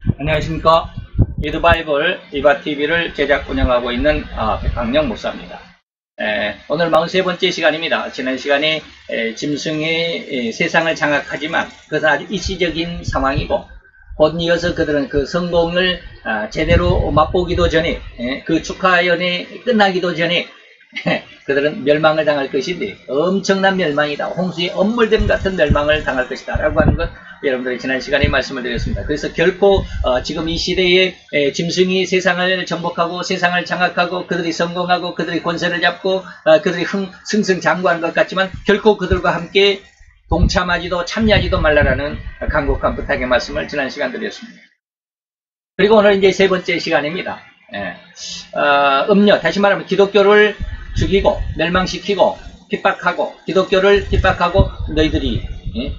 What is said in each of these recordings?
안녕하십니까. 리드바이블 이바TV를 제작 운영하고 있는 백강령 목사입니다. 오늘 43번째 시간입니다. 지난 시간에 짐승이 세상을 장악하지만 그것은 아주 일시적인 상황이고 곧 이어서 그들은 그 성공을 제대로 맛보기도 전에 그 축하연이 끝나기도 전에 그들은 멸망을 당할 것인데 엄청난 멸망이다. 홍수의 엄물됨 같은 멸망을 당할 것이다 라고 하는 것 여러분들이 지난 시간에 말씀을 드렸습니다. 그래서 결코 지금 이 시대에 짐승이 세상을 정복하고 세상을 장악하고 그들이 성공하고 그들이 권세를 잡고 그들이 승승장구하는 것 같지만 결코 그들과 함께 동참하지도 참여하지도 말라라는 간곡한 부탁의 말씀을 지난 시간 드렸습니다. 그리고 오늘 이제 세 번째 시간입니다. 음료, 다시 말하면 기독교를 죽이고 멸망시키고 핍박하고 기독교를 핍박하고 너희들이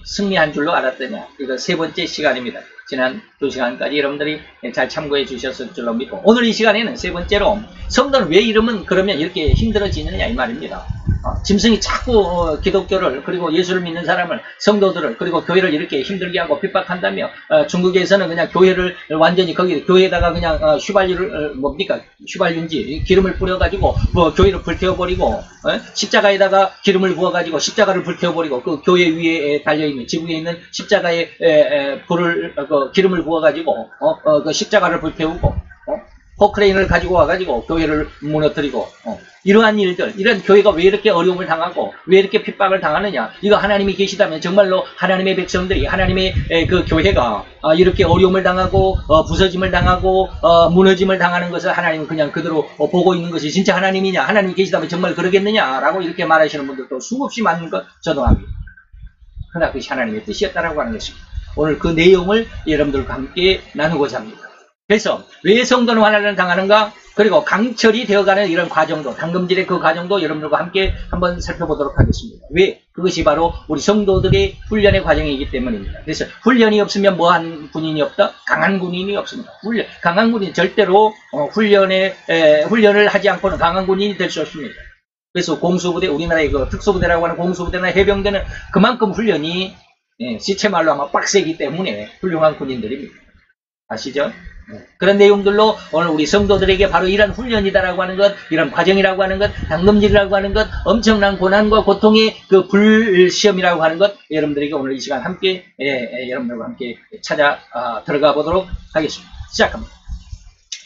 승리한 줄로 알았더냐. 이거 세 번째 시간입니다. 지난 2시간까지 여러분들이 잘 참고해 주셨을 줄로 믿고 오늘 이 시간에는 세 번째로 성도는 왜 이러면 그러면 이렇게 힘들어지느냐 이 말입니다. 짐승이 자꾸 기독교를 그리고 예수를 믿는 사람을 성도들을 그리고 교회를 이렇게 힘들게 하고 핍박한다며 중국에서는 그냥 교회를 완전히 거기 교회에다가 그냥 휘발유를 뭡니까 휘발유인지 기름을 뿌려가지고 뭐 교회를 불태워버리고 십자가에다가 기름을 부어가지고 십자가를 불태워버리고 그 교회 위에 달려있는 지붕에 있는 십자가에 불을 기름을 부어가지고 그 십자가를 불태우고 포크레인을 가지고 와가지고 교회를 무너뜨리고 이러한 일들, 이런 교회가 왜 이렇게 어려움을 당하고 왜 이렇게 핍박을 당하느냐. 이거 하나님이 계시다면 정말로 하나님의 백성들이 하나님의 그 교회가 이렇게 어려움을 당하고 부서짐을 당하고 무너짐을 당하는 것을 하나님은 그냥 그대로 보고 있는 것이 진짜 하나님이냐, 하나님이 계시다면 정말 그러겠느냐라고 이렇게 말하시는 분들도 수없이 많은 것 저도 압니다. 그러나 그것이 하나님의 뜻이었다라고 하는 것입니다. 오늘 그 내용을 여러분들과 함께 나누고자 합니다. 그래서 왜 성도는 환난을 당하는가? 그리고 강철이 되어가는 이런 과정도, 당금질의 그 과정도 여러분들과 함께 한번 살펴보도록 하겠습니다. 왜? 그것이 바로 우리 성도들의 훈련의 과정이기 때문입니다. 그래서 훈련이 없으면 뭐한 군인이 없다? 강한 군인이 없습니다. 강한 군인 절대로 훈련을 하지 않고는 강한 군인이 될 수 없습니다. 그래서 공수부대, 우리나라의 그 특수부대라고 하는 공수부대나 해병대는 그만큼 훈련이 시체말로 하면 빡세기 때문에 훌륭한 군인들입니다. 아시죠? 그런 내용들로 오늘 우리 성도들에게 바로 이런 훈련이다라고 하는 것, 이런 과정이라고 하는 것, 당금질이라고 하는 것, 엄청난 고난과 고통의 그 불시험이라고 하는 것, 여러분들에게 오늘 이 시간 함께, 여러분들과 함께 찾아 들어가 보도록 하겠습니다. 시작합니다.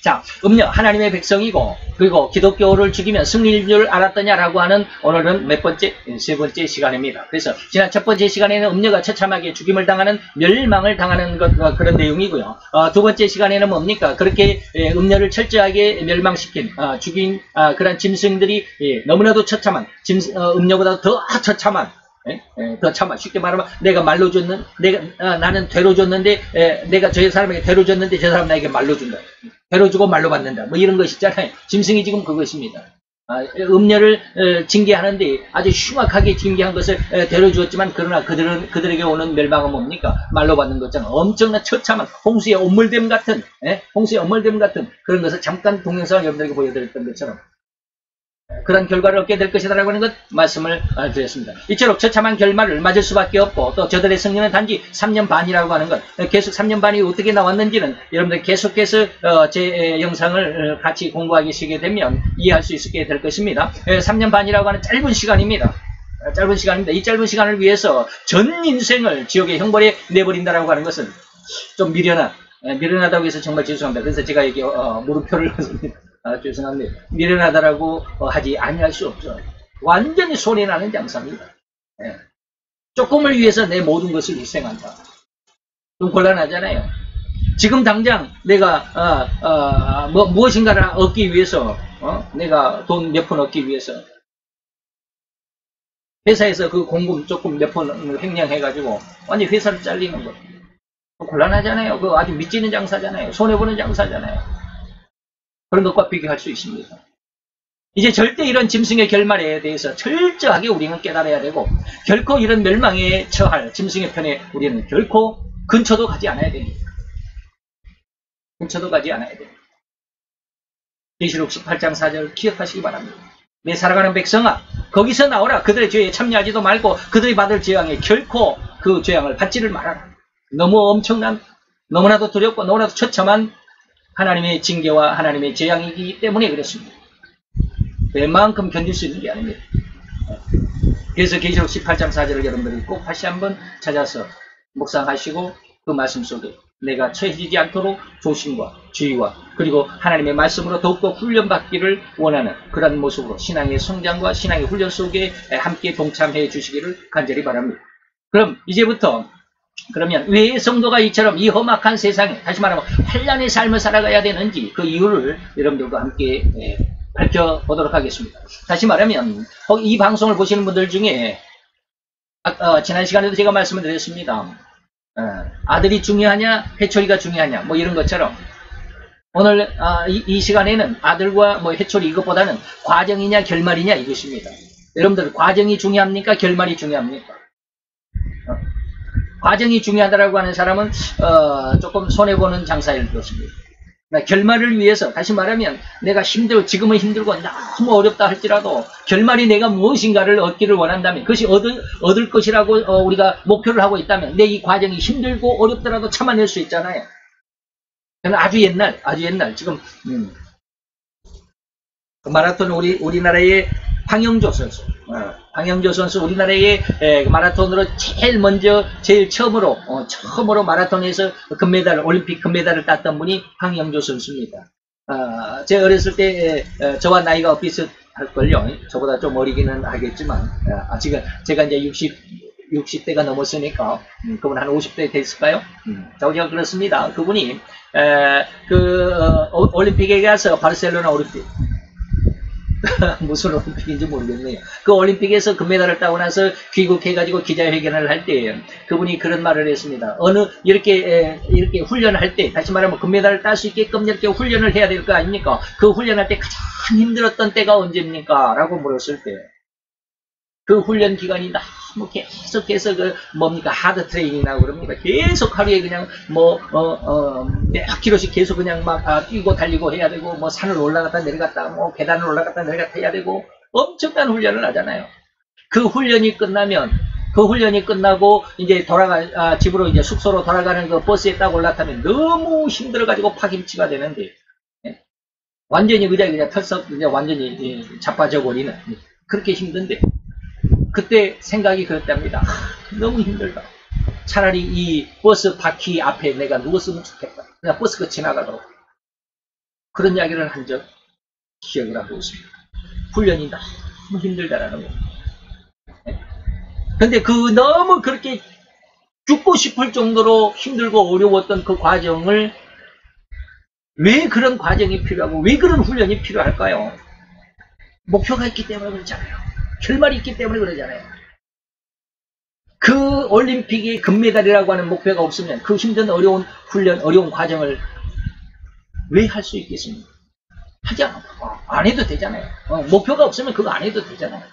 자, 음료, 하나님의 백성이고, 그리고 기독교를 죽이면 승리인 줄 알았더냐라고 하는 오늘은 세 번째 시간입니다. 그래서 지난 첫 번째 시간에는 음료가 처참하게 죽임을 당하는, 멸망을 당하는 것, 그런 내용이고요. 두 번째 시간에는 뭡니까? 그렇게 음료를 철저하게 멸망시킨, 죽인, 그런 짐승들이 너무나도 처참한, 음료보다 더 처참한, 더 참아. 쉽게 말하면 내가 말로 줬는 나는 되로 줬는데 내가 저 사람에게 되로 줬는데 저 사람 나에게 말로 준다. 되로 주고 말로 받는다. 뭐 이런 것이 있잖아요. 짐승이 지금 그것입니다. 음녀를 징계하는데 아주 흉악하게 징계한 것을 되로 주었지만 그러나 그들에게 오는 멸망은 뭡니까? 말로 받는 것처럼 엄청난 처참한 홍수의 엄물됨 같은 그런 것을 잠깐 동영상을 여러분들에게 보여드렸던 것처럼 그런 결과를 얻게 될 것이다라고 하는 것 말씀을 드렸습니다. 이처럼 처참한 결말을 맞을 수밖에 없고 또 저들의 승리는 단지 3년 반이라고 하는 것 계속 3년 반이 어떻게 나왔는지는 여러분들 계속해서 제 영상을 같이 공부하시게 되면 이해할 수 있게 될 것입니다. 3년 반이라고 하는 짧은 시간입니다. 이 짧은 시간을 위해서 전 인생을 지옥의 형벌에 내버린다라고 하는 것은 좀 미련하다고 해서 정말 죄송합니다. 그래서 제가 여기 물음표를 넣습니다. 죄송합니다. 미련하다라고 하지 아니할 수 없죠. 완전히 손해나는 장사입니다. 조금을 위해서 내 모든 것을 희생한다. 좀 곤란하잖아요. 지금 당장 내가 무엇인가를 얻기 위해서 내가 돈 몇 푼 얻기 위해서 회사에서 그 공금 조금 몇 푼 횡령해가지고 완전히 회사를 잘리는 거 곤란하잖아요. 그거 아주 미치는 장사잖아요. 손해보는 장사잖아요. 그런 것과 비교할 수 있습니다. 이제 절대 이런 짐승의 결말에 대해서 철저하게 우리는 깨달아야 되고 결코 이런 멸망에 처할 짐승의 편에 우리는 결코 근처도 가지 않아야 됩니다. 근처도 가지 않아야 됩니다. 계시록 18장 4절 기억하시기 바랍니다. 내 사랑하는 백성아 거기서 나오라. 그들의 죄에 참여하지도 말고 그들이 받을 재앙에 결코 그 재앙을 받지를 말아라. 너무 엄청난 너무나도 두렵고 너무나도 처참한 하나님의 징계와 하나님의 재앙이기 때문에 그렇습니다. 웬만큼 견딜 수 있는 게 아닙니다. 그래서 계시록 18장 4절을 여러분들이 꼭 다시 한번 찾아서 묵상하시고 그 말씀 속에 내가 처해지지 않도록 조심과 주의와 그리고 하나님의 말씀으로 더욱더 훈련받기를 원하는 그런 모습으로 신앙의 성장과 신앙의 훈련 속에 함께 동참해 주시기를 간절히 바랍니다. 그럼 이제부터 그러면 왜 성도가 이처럼 이 험악한 세상에 다시 말하면 환난의 삶을 살아가야 되는지 그 이유를 여러분들과 함께 밝혀보도록 하겠습니다. 다시 말하면 이 방송을 보시는 분들 중에 지난 시간에도 제가 말씀을 드렸습니다. 아들이 중요하냐 해초리가 중요하냐 뭐 이런 것처럼 오늘 이 시간에는 아들과 뭐 해초리 이것보다는 과정이냐 결말이냐 이것입니다. 여러분들 과정이 중요합니까 결말이 중요합니까? 과정이 중요하다라고 하는 사람은 조금 손해보는 장사일 것입니다. 결말을 위해서 다시 말하면 내가 지금은 힘들고 너무 어렵다 할지라도 결말이 내가 무엇인가를 얻기를 원한다면 그것이 얻을 것이라고 우리가 목표를 하고 있다면 내 이 과정이 힘들고 어렵더라도 참아낼 수 있잖아요. 아주 옛날 지금 마라톤 우리나라의 황영조 선수 우리나라의 마라톤으로 제일 처음으로 마라톤에서 올림픽 금메달을 땄던 분이 황영조 선수입니다. 제가 어렸을 때 저와 나이가 비슷할걸요. 저보다 좀 어리기는 하겠지만 지금 제가 이제 60대가 넘었으니까 그분 한 50대 됐을까요? 저기가 그렇습니다. 그분이 올림픽에 가서 바르셀로나 올림픽 무슨 올림픽인지 모르겠네요. 그 올림픽에서 금메달을 따고 나서 귀국해가지고 기자회견을 할 때 그분이 그런 말을 했습니다. 이렇게 훈련할 때, 다시 말하면 금메달을 딸 수 있게끔 이렇게 훈련을 해야 될 거 아닙니까? 그 훈련할 때 가장 힘들었던 때가 언제입니까? 라고 물었을 때, 그 훈련 기간이 너무 계속해서 하드 트레이닝이라고 그럽니다. 계속 하루에 그냥 몇 킬로씩 계속 그냥 막 뛰고 달리고 해야 되고, 산을 올라갔다 내려갔다, 계단을 올라갔다 내려갔다 해야 되고, 엄청난 훈련을 하잖아요. 그 훈련이 끝나고 이제 집으로 이제 숙소로 돌아가는 그 버스에 딱 올라타면 너무 힘들어가지고 파김치가 되는데, 완전히 그냥 털썩, 완전히 자빠져 버리는, 그렇게 힘든데, 그때 생각이 그랬답니다. 너무 힘들다. 차라리 이 버스 바퀴 앞에 내가 누웠으면 좋겠다. 그냥 버스가 지나가도록. 그런 이야기를 한 적 기억을 하고 있습니다. 훈련이 너무 힘들다라는 겁니다. 근데 너무 그렇게 죽고 싶을 정도로 힘들고 어려웠던 그 과정을 왜 그런 과정이 필요하고 왜 그런 훈련이 필요할까요? 목표가 있기 때문에 그렇잖아요. 결말이 있기 때문에 그러잖아요. 그 올림픽이 금메달이라고 하는 목표가 없으면 그 힘든 어려운 훈련, 어려운 과정을 왜 할 수 있겠습니까? 하지 않아. 안 해도 되잖아요. 목표가 없으면 그거 안 해도 되잖아요.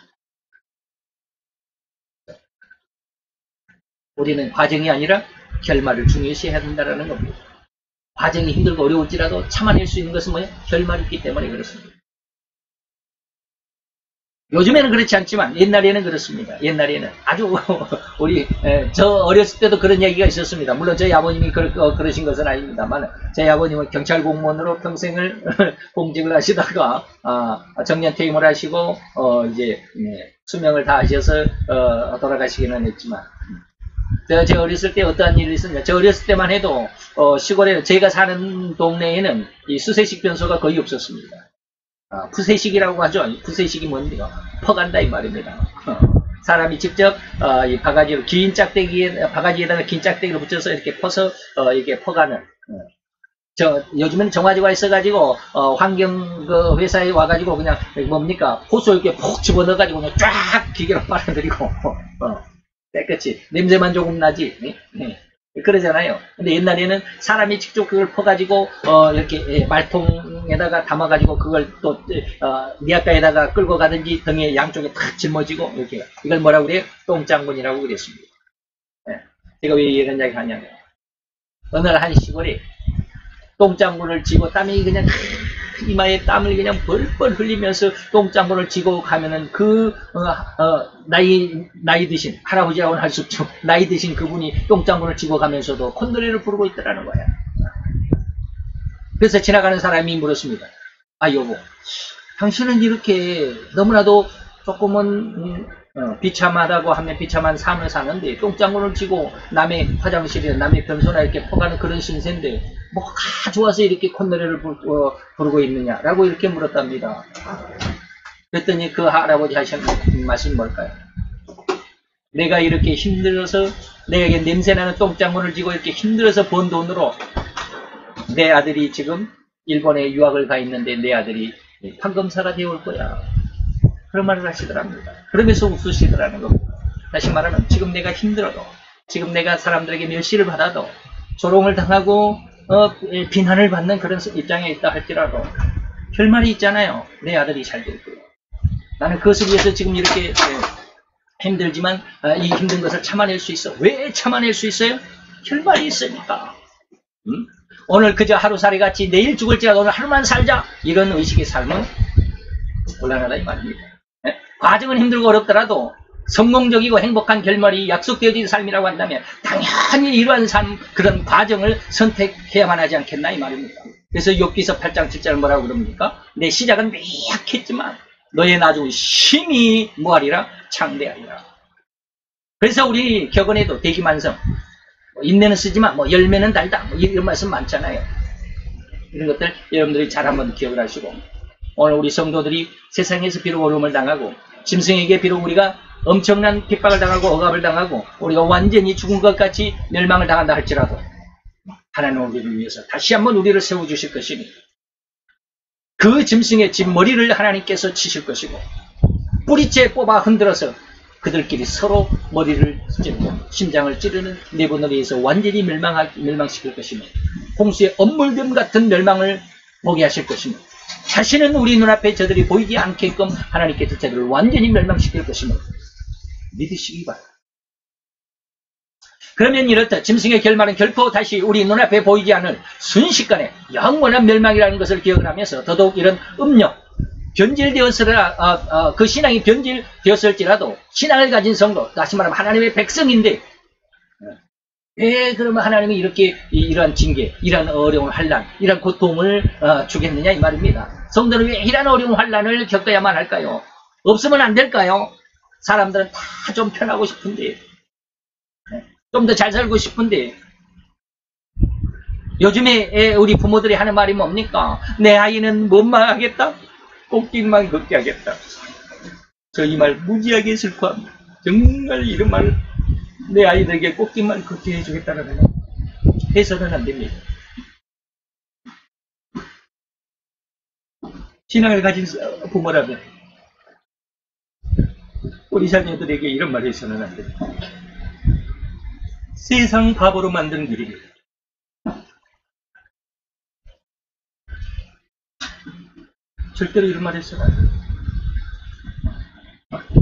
우리는 과정이 아니라 결말을 중요시 해야 된다는 겁니다. 과정이 힘들고 어려울지라도 참아낼 수 있는 것은 뭐예요? 결말이 있기 때문에 그렇습니다. 요즘에는 그렇지 않지만 옛날에는 그렇습니다. 옛날에는 아주 저 어렸을 때도 그런 얘기가 있었습니다. 물론 저희 아버님이 그러신 것은 아닙니다만 저희 아버님은 경찰 공무원으로 평생을 공직을 하시다가 정년 퇴임을 하시고 이제 수명을 다하셔서 돌아가시기는 했지만 제가 어렸을 때 어떠한 일이 있었냐. 저 어렸을 때만 해도 시골에 제가 사는 동네에는 이 수세식 변소가 거의 없었습니다. 푸세식이라고 하죠. 푸세식이 뭔데요? 퍼간다 이 말입니다. 사람이 직접 이 바가지로 긴 바가지에다가 긴 짝대기를 붙여서 이렇게 퍼서 이렇게 퍼가는. 요즘에는 정화조가 있어가지고 환경 회사에 와가지고 그냥 호수 이렇게 푹 집어넣어가지고 그냥 쫙 기계로 빨아들이고 깨끗이 냄새만 조금 나지. 그러잖아요. 근데 옛날에는 사람이 직접 그걸 퍼가지고 이렇게 말통에다가 담아가지고 그걸 또 니아가에다가 끌고 가든지 등에 양쪽에 탁 짊어지고 이렇게 이걸 뭐라고 그래요? 똥장군이라고 그랬습니다. 제가 왜 이런 이야기 하냐면 어느 날 한 시골에 똥장군을 쥐고 땀이 그냥 이마에 땀을 그냥 벌벌 흘리면서 똥장군을 지고 가면은 나이 드신, 할아버지라고는 할 수 없죠. 나이 드신 그분이 똥장군을 지고 가면서도 콧노래를 부르고 있더라는 거야. 그래서 지나가는 사람이 물었습니다. 아, 여보, 당신은 이렇게 너무나도 조금은 비참하다고 하면 비참한 삶을 사는데 똥장군을 치고 남의 화장실이나 남의 변소나 이렇게 퍼가는 그런 신세인데 뭐가 좋아서 이렇게 콧노래를 부르고 있느냐라고 이렇게 물었답니다. 그랬더니 그 할아버지 하신 말씀이 뭘까요? 내가 이렇게 힘들어서 내게 냄새나는 똥장군을 쥐고 이렇게 힘들어서 번 돈으로 내 아들이 지금 일본에 유학을 가 있는데 내 아들이 판검사가 되어올 거야. 그런 말을 하시더랍니다. 그러면서 웃으시더라는 겁니다. 다시 말하면 지금 내가 힘들어도, 지금 내가 사람들에게 멸시를 받아도, 조롱을 당하고 비난을 받는 그런 입장에 있다 할지라도 결말이 있잖아요. 내 아들이 잘 될 거예요. 나는 그것을 위해서 지금 이렇게 힘들지만 이 힘든 것을 참아낼 수 있어. 왜 참아낼 수 있어요? 결말이 있으니까. 오늘 그저 하루살이 같이 내일 죽을지라도 오늘 하루만 살자. 이런 의식의 삶은 곤란하다 이 말입니다. 과정은 힘들고 어렵더라도 성공적이고 행복한 결말이 약속되어진 삶이라고 한다면 당연히 이러한 삶, 그런 과정을 선택해야만 하지 않겠나 이 말입니다. 그래서 욥기서 8장 7절은 뭐라고 그럽니까? 내 시작은 미약했지만 너의 나중은 심히 뭐하리라? 창대하리라. 그래서 우리 격언에도 대기만성, 인내는 쓰지만 열매는 달다, 이런 말씀 많잖아요. 이런 것들 여러분들이 잘 한번 기억을 하시고, 오늘 우리 성도들이 세상에서 비록 어려움을 당하고 짐승에게 비록 우리가 엄청난 핍박을 당하고 억압을 당하고 우리가 완전히 죽은 것 같이 멸망을 당한다 할지라도 하나님은 우리를 위해서 다시 한번 우리를 세워주실 것이니 그 짐승의 뒷머리를 하나님께서 치실 것이고 뿌리째 뽑아 흔들어서 그들끼리 서로 머리를 찌르고 심장을 찌르는 내분을 위해서 완전히 멸망시킬 것이며 홍수의 엄물됨 같은 멸망을 보게 하실 것이며 다시는 우리 눈앞에 저들이 보이지 않게끔 하나님께서 저들을 완전히 멸망시킬 것임을 믿으시기 바랍니다. 그러면 이렇다. 짐승의 결말은 결코 다시 우리 눈앞에 보이지 않을 순식간에 영원한 멸망이라는 것을 기억을 하면서 더더욱 이런 음력, 변질되었으라, 그 신앙이 변질되었을지라도 신앙을 가진 성도, 다시 말하면 하나님의 백성인데 왜 그러면 하나님이 이렇게 이러한 징계, 이러한 어려운 환난, 이러한 고통을 주겠느냐 이 말입니다. 성도는 왜 이러한 어려운 환난을 겪어야만 할까요? 없으면 안 될까요? 사람들은 다 좀 편하고 싶은데, 좀 더 잘 살고 싶은데, 요즘에 우리 부모들이 하는 말이 뭡니까? 내 아이는 뭔만 하겠다? 꽃길만 걷게 하겠다. 저 이 말 무지하게 슬퍼합니다. 정말 이런 말을 내 아이들에게 꽃길만 걷게 해주겠다는 말 해서는 안 됩니다. 신앙을 가진 부모라면 우리 자녀들에게 이런 말을 해서는 안 됩니다. 세상 바보로 만드는 길입니다. 절대로 이런 말 해서는 안 됩니다.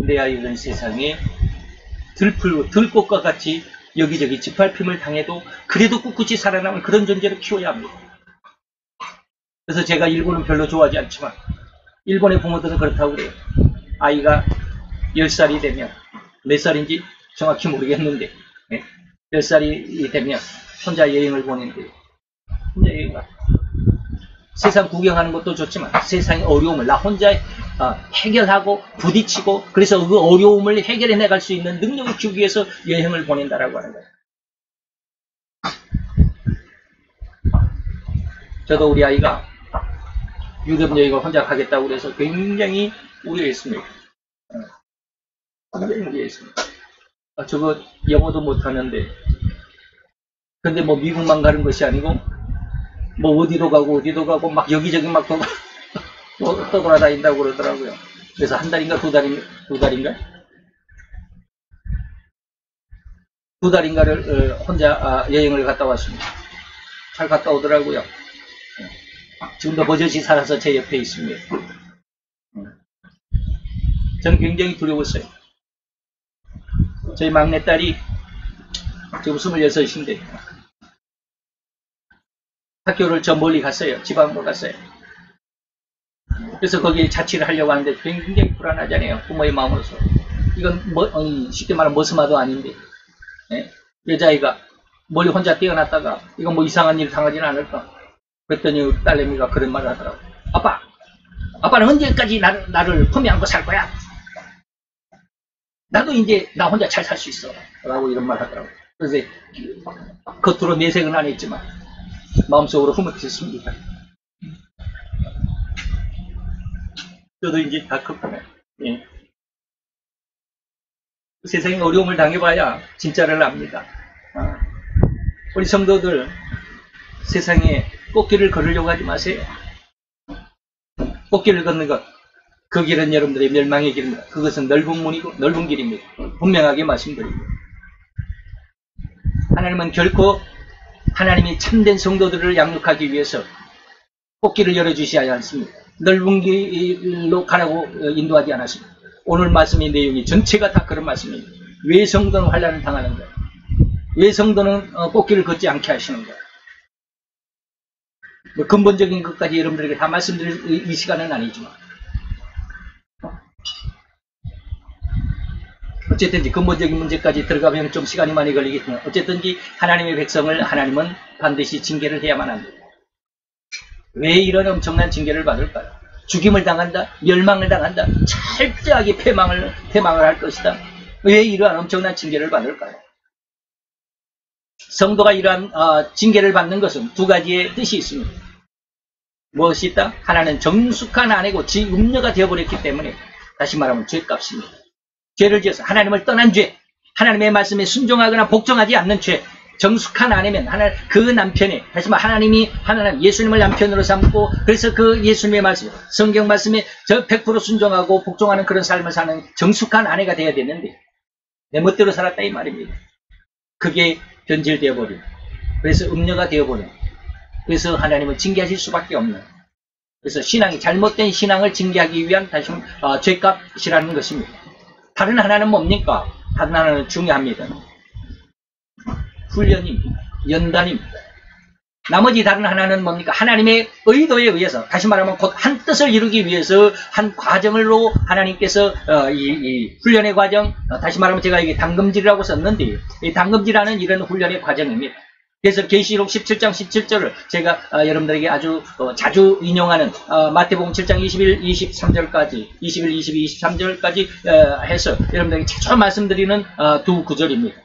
내 아이는 세상에 들꽃과 같이 여기저기 짓밟힘을 당해도 그래도 꿋꿋이 살아남은 그런 존재를 키워야 합니다. 그래서 제가 일본은 별로 좋아하지 않지만 일본의 부모들은 그렇다고 그래요. 아이가 10살이 되면, 몇 살인지 정확히 모르겠는데 10살이 되면 혼자 여행을 보낸대요. 혼자 여행 가. 세상 구경하는 것도 좋지만 세상의 어려움을 나 혼자 해결하고 부딪히고 그래서 그 어려움을 해결해 나갈 수 있는 능력을 키우기 위해서 여행을 보낸다라고 하는 거예요. 저도 우리 아이가 유럽 여행을 혼자 가겠다고 그래서 굉장히 우려했습니다. 굉장히 우려했습니다. 저거 영어도 못하는데 근데 뭐 미국만 가는 것이 아니고 뭐 어디도 가고 막 여기저기 막 떠돌아다닌다고 그러더라고요. 그래서 한 달인가 두 달인가를 혼자 여행을 갔다 왔습니다. 잘 갔다 오더라고요. 지금도 버젓이 살아서 제 옆에 있습니다. 저는 굉장히 두려웠어요. 저희 막내딸이 지금 26인데 학교를 저 멀리 갔어요. 지방으로 갔어요. 그래서 거기에 자취를 하려고 하는데 굉장히 불안하잖아요. 부모의 마음으로서. 이건 쉽게 말하면 머스마도 아닌데, 예? 여자아이가 멀리 혼자 뛰어났다가 이건 뭐 이상한 일 당하지는 않을까. 그랬더니 딸내미가 그런 말을 하더라고. 아빠는 언제까지 나를 품에 안고 살 거야? 나도 이제 나 혼자 잘 살 수 있어. 라고 이런 말 하더라고. 그래서 겉으로 내색은 안 했지만 마음속으로 흐뭇했습니다. 저도 이제 다 컸구나. 예. 세상에 어려움을 당해봐야 진짜를 압니다. 우리 성도들 세상에 꽃길을 걸으려고 하지 마세요. 꽃길을 걷는 것, 그 길은 여러분들의 멸망의 길입니다. 그것은 넓은 문이고 넓은 길입니다. 분명하게 말씀드립니다. 하나님은 결코 하나님이 참된 성도들을 양육하기 위해서 꽃길을 열어주시지 않습니다. 넓은 길로 가라고 인도하지 않았습니다. 오늘 말씀의 내용이 전체가 다 그런 말씀입니다. 왜 성도는 환난을 당하는가? 왜 성도는 꽃길을 걷지 않게 하시는 거야? 근본적인 것까지 여러분들에게 다 말씀드릴 이 시간은 아니지만 어쨌든지 근본적인 문제까지 들어가면 좀 시간이 많이 걸리겠지만 어쨌든지 하나님의 백성을 하나님은 반드시 징계를 해야만 합니다. 왜 이런 엄청난 징계를 받을까요? 죽임을 당한다, 멸망을 당한다, 철저하게 패망을 할 것이다. 왜 이러한 엄청난 징계를 받을까요? 성도가 이러한 징계를 받는 것은 두 가지의 뜻이 있습니다. 무엇이 있다? 하나는 정숙한 아내고 지 음녀가 되어버렸기 때문에 다시 말하면 죄값입니다. 죄를 지어서 하나님을 떠난 죄, 하나님의 말씀에 순종하거나 복종하지 않는 죄, 정숙한 아내면 그 남편이 다시 말하면 하나님이 예수님을 남편으로 삼고 그래서 그 예수님의 말씀, 성경 말씀에 100% 순종하고 복종하는 그런 삶을 사는 정숙한 아내가 되어야 되는데 내 멋대로 살았다 이 말입니다. 그게 변질되어 버린, 그래서 음녀가 되어 버린, 그래서 하나님은 징계하실 수밖에 없는, 그래서 잘못된 신앙을 징계하기 위한 다시 죄값이라는 것입니다. 다른 하나는 뭡니까? 다른 하나는 중요합니다. 훈련입니다. 연단입니다. 나머지 다른 하나는 뭡니까? 하나님의 의도에 의해서, 다시 말하면 곧 한 뜻을 이루기 위해서 한 과정으로 하나님께서 이 훈련의 과정, 다시 말하면 제가 이게 당금질이라고 썼는데 이 당금질하는 이런 훈련의 과정입니다. 그래서 계시록 17장 17절을 제가 여러분들에게 아주 자주 인용하는 마태복음 7장 21, 23절까지 21, 22, 23절까지 해서 여러분들에게 자주 말씀드리는 두 구절입니다.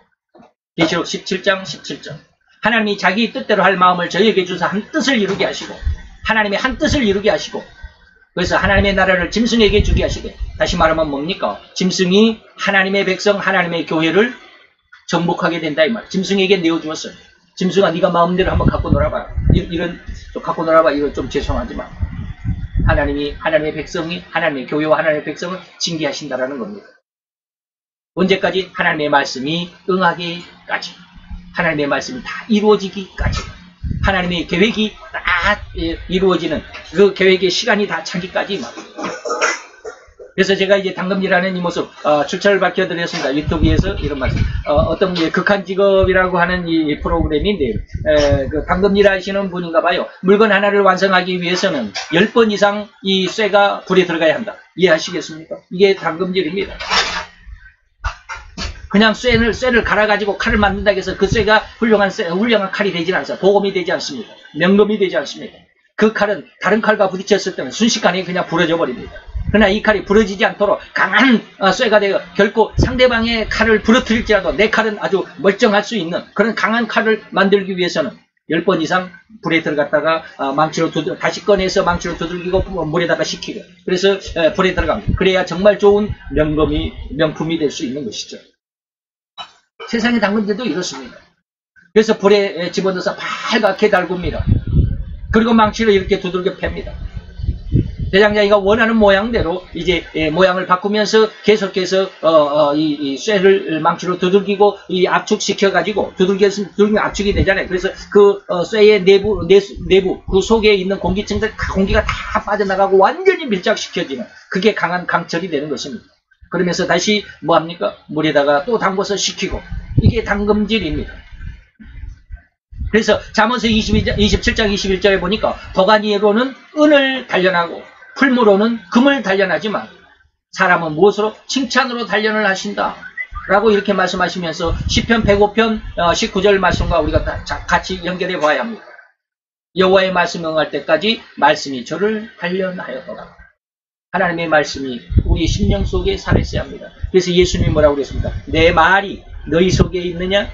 계시록 17장 17절. 하나님이 자기 뜻대로 할 마음을 저희에게 주사 한 뜻을 이루게 하시고, 하나님의 한 뜻을 이루게 하시고, 그래서 하나님의 나라를 짐승에게 주게 하시되, 다시 말하면 뭡니까? 짐승이 하나님의 백성, 하나님의 교회를 정복하게 된다 이 말. 짐승에게 내어주었어요. 짐승아, 네가 마음대로 한번 갖고 놀아봐. 갖고 놀아봐. 이거 좀 죄송하지만 하나님의 백성이, 하나님의 교회와 하나님의 백성을 징계하신다라는 겁니다. 언제까지? 하나님의 말씀이 응하기까지, 하나님의 말씀이 다 이루어지기까지, 하나님의 계획이 다 이루어지는 그 계획의 시간이 다 차기까지 말입니다. 그래서 제가 이제 당금질하는 이 모습 출처를 밝혀드렸습니다. 유튜브에서 이런 말씀. 어떤 극한 직업이라고 하는 이 프로그램인데 그 당금질 하시는 분인가 봐요. 물건 하나를 완성하기 위해서는 10번 이상 이 쇠가 불에 들어가야 한다. 이해하시겠습니까? 이게 당금질입니다. 그냥 쇠를 갈아가지고 칼을 만든다고 해서 그 쇠가 훌륭한 칼이 되지 않습니다. 도금이 되지 않습니다. 명금이 되지 않습니다. 그 칼은 다른 칼과 부딪혔을 때는 순식간에 그냥 부러져 버립니다. 그러나 이 칼이 부러지지 않도록 강한 쇠가 되어 결코 상대방의 칼을 부러뜨릴지라도 내 칼은 아주 멀쩡할 수 있는 그런 강한 칼을 만들기 위해서는 10번 이상 불에 들어갔다가 다시 꺼내서 망치로 두들기고 물에다가 식히고, 그래서 불에 들어갑니다. 그래야 정말 좋은 명품이 될 수 있는 것이죠. 세상의 당근들도 이렇습니다. 그래서 불에 집어넣어서 빨갛게 달굽니다. 그리고 망치로 이렇게 두들겨 팹니다. 대장장이가 원하는 모양대로 이제 모양을 바꾸면서 계속해서 이 쇠를 망치로 두들기고 이 압축시켜가지고 두들기면 압축이 되잖아요. 그래서 그 쇠의 내부 그 속에 있는 공기층들 공기가 다 빠져나가고 완전히 밀착시켜지는 그게 강한 강철이 되는 것입니다. 그러면서 다시 뭐합니까? 물에다가 또 담궈서 식히고, 이게 당금질입니다. 그래서 잠언서 27장 21절에 보니까 도가니로는 은을 단련하고 풀무로는 금을 단련하지만 사람은 무엇으로? 칭찬으로 단련을 하신다. 라고 이렇게 말씀하시면서 시편 105편 19절 말씀과 우리가 같이 연결해 봐야 합니다. 여호와의 말씀 응할 때까지 말씀이 저를 단련하였더라. 하나님의 말씀이 우리 심령 속에 살아있어야 합니다. 그래서 예수님이 뭐라고 그랬습니까? 내 말이 너희 속에 있느냐?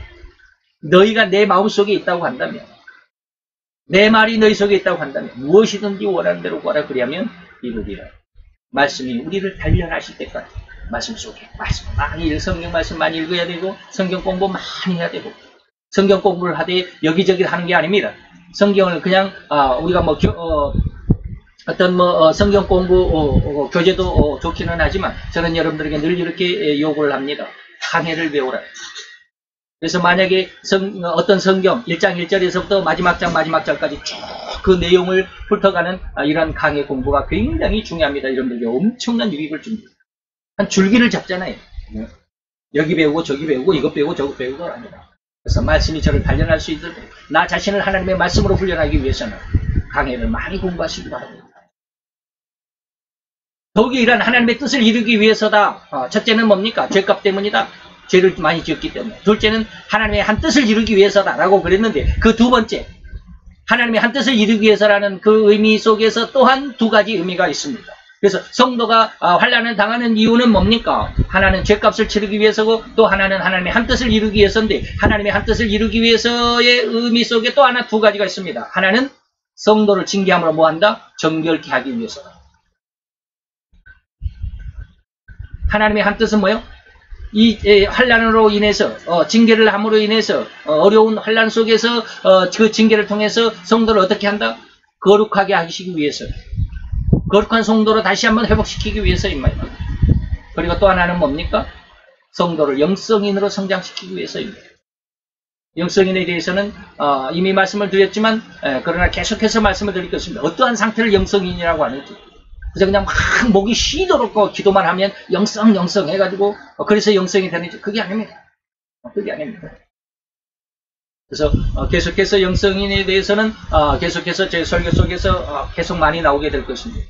너희가 내 마음 속에 있다고 한다면, 내 말이 너희 속에 있다고 한다면 무엇이든지 원하는 대로 구하라 그리하면 이루리라. 말씀이 우리를 단련하실 때까지 말씀 속에 말씀 많이 성경 말씀 많이 읽어야 되고 성경 공부 많이 해야 되고 성경 공부를 하되 여기저기 하는 게 아닙니다. 성경을 그냥 우리가 뭐 성경 공부 교재도 좋기는 하지만 저는 여러분들에게 늘 이렇게 요구를 합니다. 강해를 배우라. 그래서 만약에 어떤 성경 1장 1절에서부터 마지막 장 마지막 절까지 쭉 그 내용을 훑어가는 이런 강해 공부가 굉장히 중요합니다. 여러분들에게 엄청난 유익을 줍니다. 한 줄기를 잡잖아요. 여기 배우고 저기 배우고 이것 배우고 저것 배우고 합니다. 그래서 말씀이 저를 단련할 수 있도록 나 자신을 하나님의 말씀으로 훈련하기 위해서는 강해를 많이 공부하시기 바랍니다. 더욱이 이런 하나님의 뜻을 이루기 위해서다. 첫째는 뭡니까? 죄값 때문이다. 죄를 많이 지었기 때문에. 둘째는 하나님의 한 뜻을 이루기 위해서다 라고 그랬는데 그 두 번째 하나님의 한 뜻을 이루기 위해서라는 그 의미 속에서 또한 두 가지 의미가 있습니다. 그래서 성도가 환난을 당하는 이유는 뭡니까? 하나는 죄값을 치르기 위해서고 또 하나는 하나님의 한 뜻을 이루기 위해서인데 하나님의 한 뜻을 이루기 위해서의 의미 속에 또 하나 두 가지가 있습니다. 하나는 성도를 징계함으로 뭐한다? 정결케 하기 위해서다. 하나님의 한 뜻은 뭐예요? 이 환난으로 인해서 징계를 함으로 인해서 어려운 환난 속에서 그 징계를 통해서 성도를 어떻게 한다? 거룩하게 하시기 위해서 거룩한 성도로 다시 한번 회복시키기 위해서입니다. 그리고 또 하나는 뭡니까? 성도를 영성인으로 성장시키기 위해서입니다. 영성인에 대해서는 이미 말씀을 드렸지만 그러나 계속해서 말씀을 드릴 것입니다. 어떠한 상태를 영성인이라고 하는지 그래서 그냥 막 목이 쉬도록 기도만 하면 영성 해가지고 그래서 영성이 되는지 그게 아닙니다. 그게 아닙니다. 그래서 계속해서 영성인에 대해서는 계속해서 제 설교 속에서 계속 많이 나오게 될 것입니다.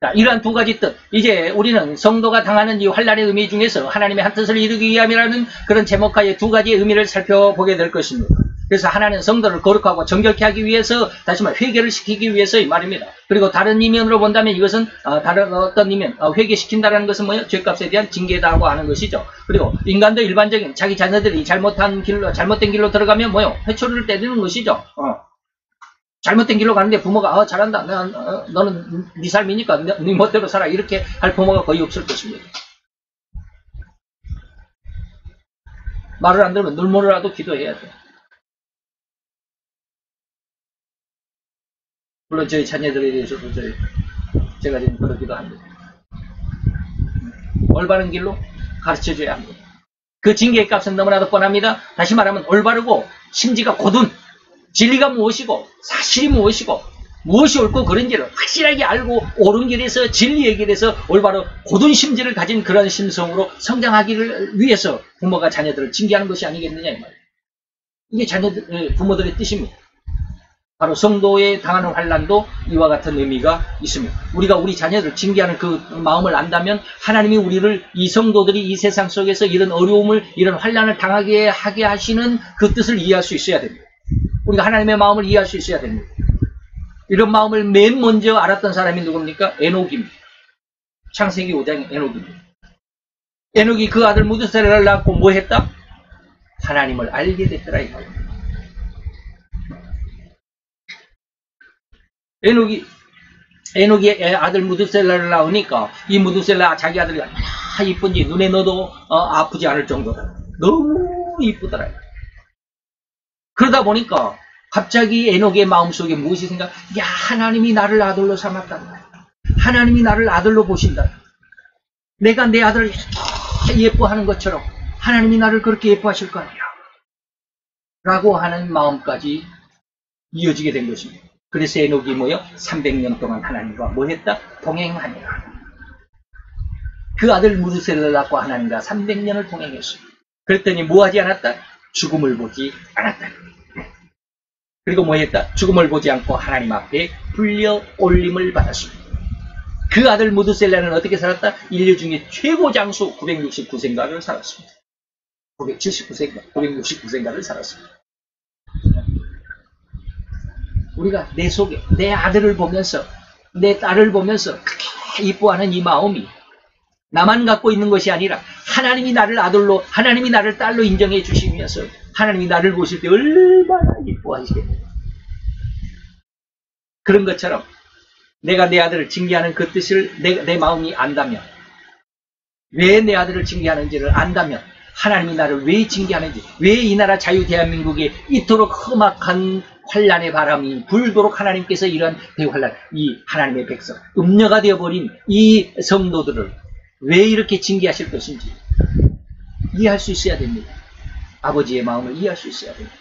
자, 이러한 두 가지 뜻. 이제 우리는 성도가 당하는 이 환난의 의미 중에서 하나님의 한 뜻을 이루기 위함이라는 그런 제목하에 두 가지의 의미를 살펴보게 될 것입니다. 그래서 하나는 성도를 거룩하고 정결케 하기 위해서 다시 말해 회개를 시키기 위해서의 말입니다. 그리고 다른 이면으로 본다면 이것은 다른 어떤 이면 회개시킨다는 것은 뭐예요? 죄값에 대한 징계다고 하는 것이죠. 그리고 인간도 일반적인 자기 자녀들이 잘못된 길로 들어가면 뭐예요? 회초리를 때리는 것이죠. 잘못된 길로 가는데 부모가 잘한다. 너는 네 삶이니까 네 멋대로 살아. 이렇게 할 부모가 거의 없을 것입니다. 말을 안 들으면 눈물이라도 기도해야 돼. 물론 저희 자녀들에 대해서도 제가 지금 그러기도 합니다. 올바른 길로 가르쳐줘야 합니다. 그 징계의 값은 너무나도 뻔합니다. 다시 말하면 올바르고 심지가 곧은 진리가 무엇이고 사실이 무엇이고 무엇이 옳고 그른지를 확실하게 알고 옳은 길에서 진리의 길에서 올바로 곧은 심지를 가진 그런 심성으로 성장하기를 위해서 부모가 자녀들을 징계하는 것이 아니겠느냐 이 말이에요. 이게 부모들의 뜻입니다. 바로 성도에 당하는 환난도 이와 같은 의미가 있습니다. 우리가 우리 자녀들 징계하는 그 마음을 안다면 하나님이 우리를 이 성도들이 이 세상 속에서 이런 어려움을 이런 환난을 당하게 하게 하시는 그 뜻을 이해할 수 있어야 됩니다. 우리가 하나님의 마음을 이해할 수 있어야 됩니다. 이런 마음을 맨 먼저 알았던 사람이 누굽니까? 에녹입니다. 창세기 5장 에녹입니다. 에녹이 그 아들 무드셀라를 낳고 뭐 했다? 하나님을 알게 됐더라 이 말입니다. 에녹이 아들 무드셀라를 낳으니까 이 무드셀라 자기 아들이 얼마나 이쁜지 눈에 넣어도 아프지 않을 정도다. 너무 이쁘더라. 그러다 보니까 갑자기 에녹의 마음속에 무엇이 생각? 야, 하나님이 나를 아들로 삼았단다. 하나님이 나를 아들로 보신다. 내가 내 아들을 이렇게 예뻐하는 것처럼 하나님이 나를 그렇게 예뻐하실 거 아니야. 라고 하는 마음까지 이어지게 된 것입니다. 그래서 에녹이 뭐요? 300년 동안 하나님과 뭐 했다? 동행하니라. 그 아들 무드셀라를 낳고 하나님과 300년을 동행했습니다. 그랬더니 뭐 하지 않았다? 죽음을 보지 않았다. 그리고 뭐 했다? 죽음을 보지 않고 하나님 앞에 불려 올림을 받았습니다. 그 아들 무드셀라는 어떻게 살았다? 인류 중에 최고 장수 969생가를 살았습니다. 979생가, 969생가를 살았습니다. 우리가 내 속에 내 아들을 보면서 내 딸을 보면서 이뻐하는 이 마음이 나만 갖고 있는 것이 아니라 하나님이 나를 아들로, 하나님이 나를 딸로 인정해 주시면서 하나님이 나를 보실 때 얼마나 이뻐하시겠어요. 그런 것처럼 내가 내 아들을 징계하는 그 뜻을 내 마음이 안다면, 왜 내 아들을 징계하는지를 안다면, 하나님이 나를 왜 징계하는지, 왜 이 나라 자유 대한민국에 이토록 험악한 환란의 바람이 불도록 하나님께서 이런 대환란, 이 하나님의 백성, 음녀가 되어버린 이 성도들을 왜 이렇게 징계하실 것인지 이해할 수 있어야 됩니다. 아버지의 마음을 이해할 수 있어야 됩니다.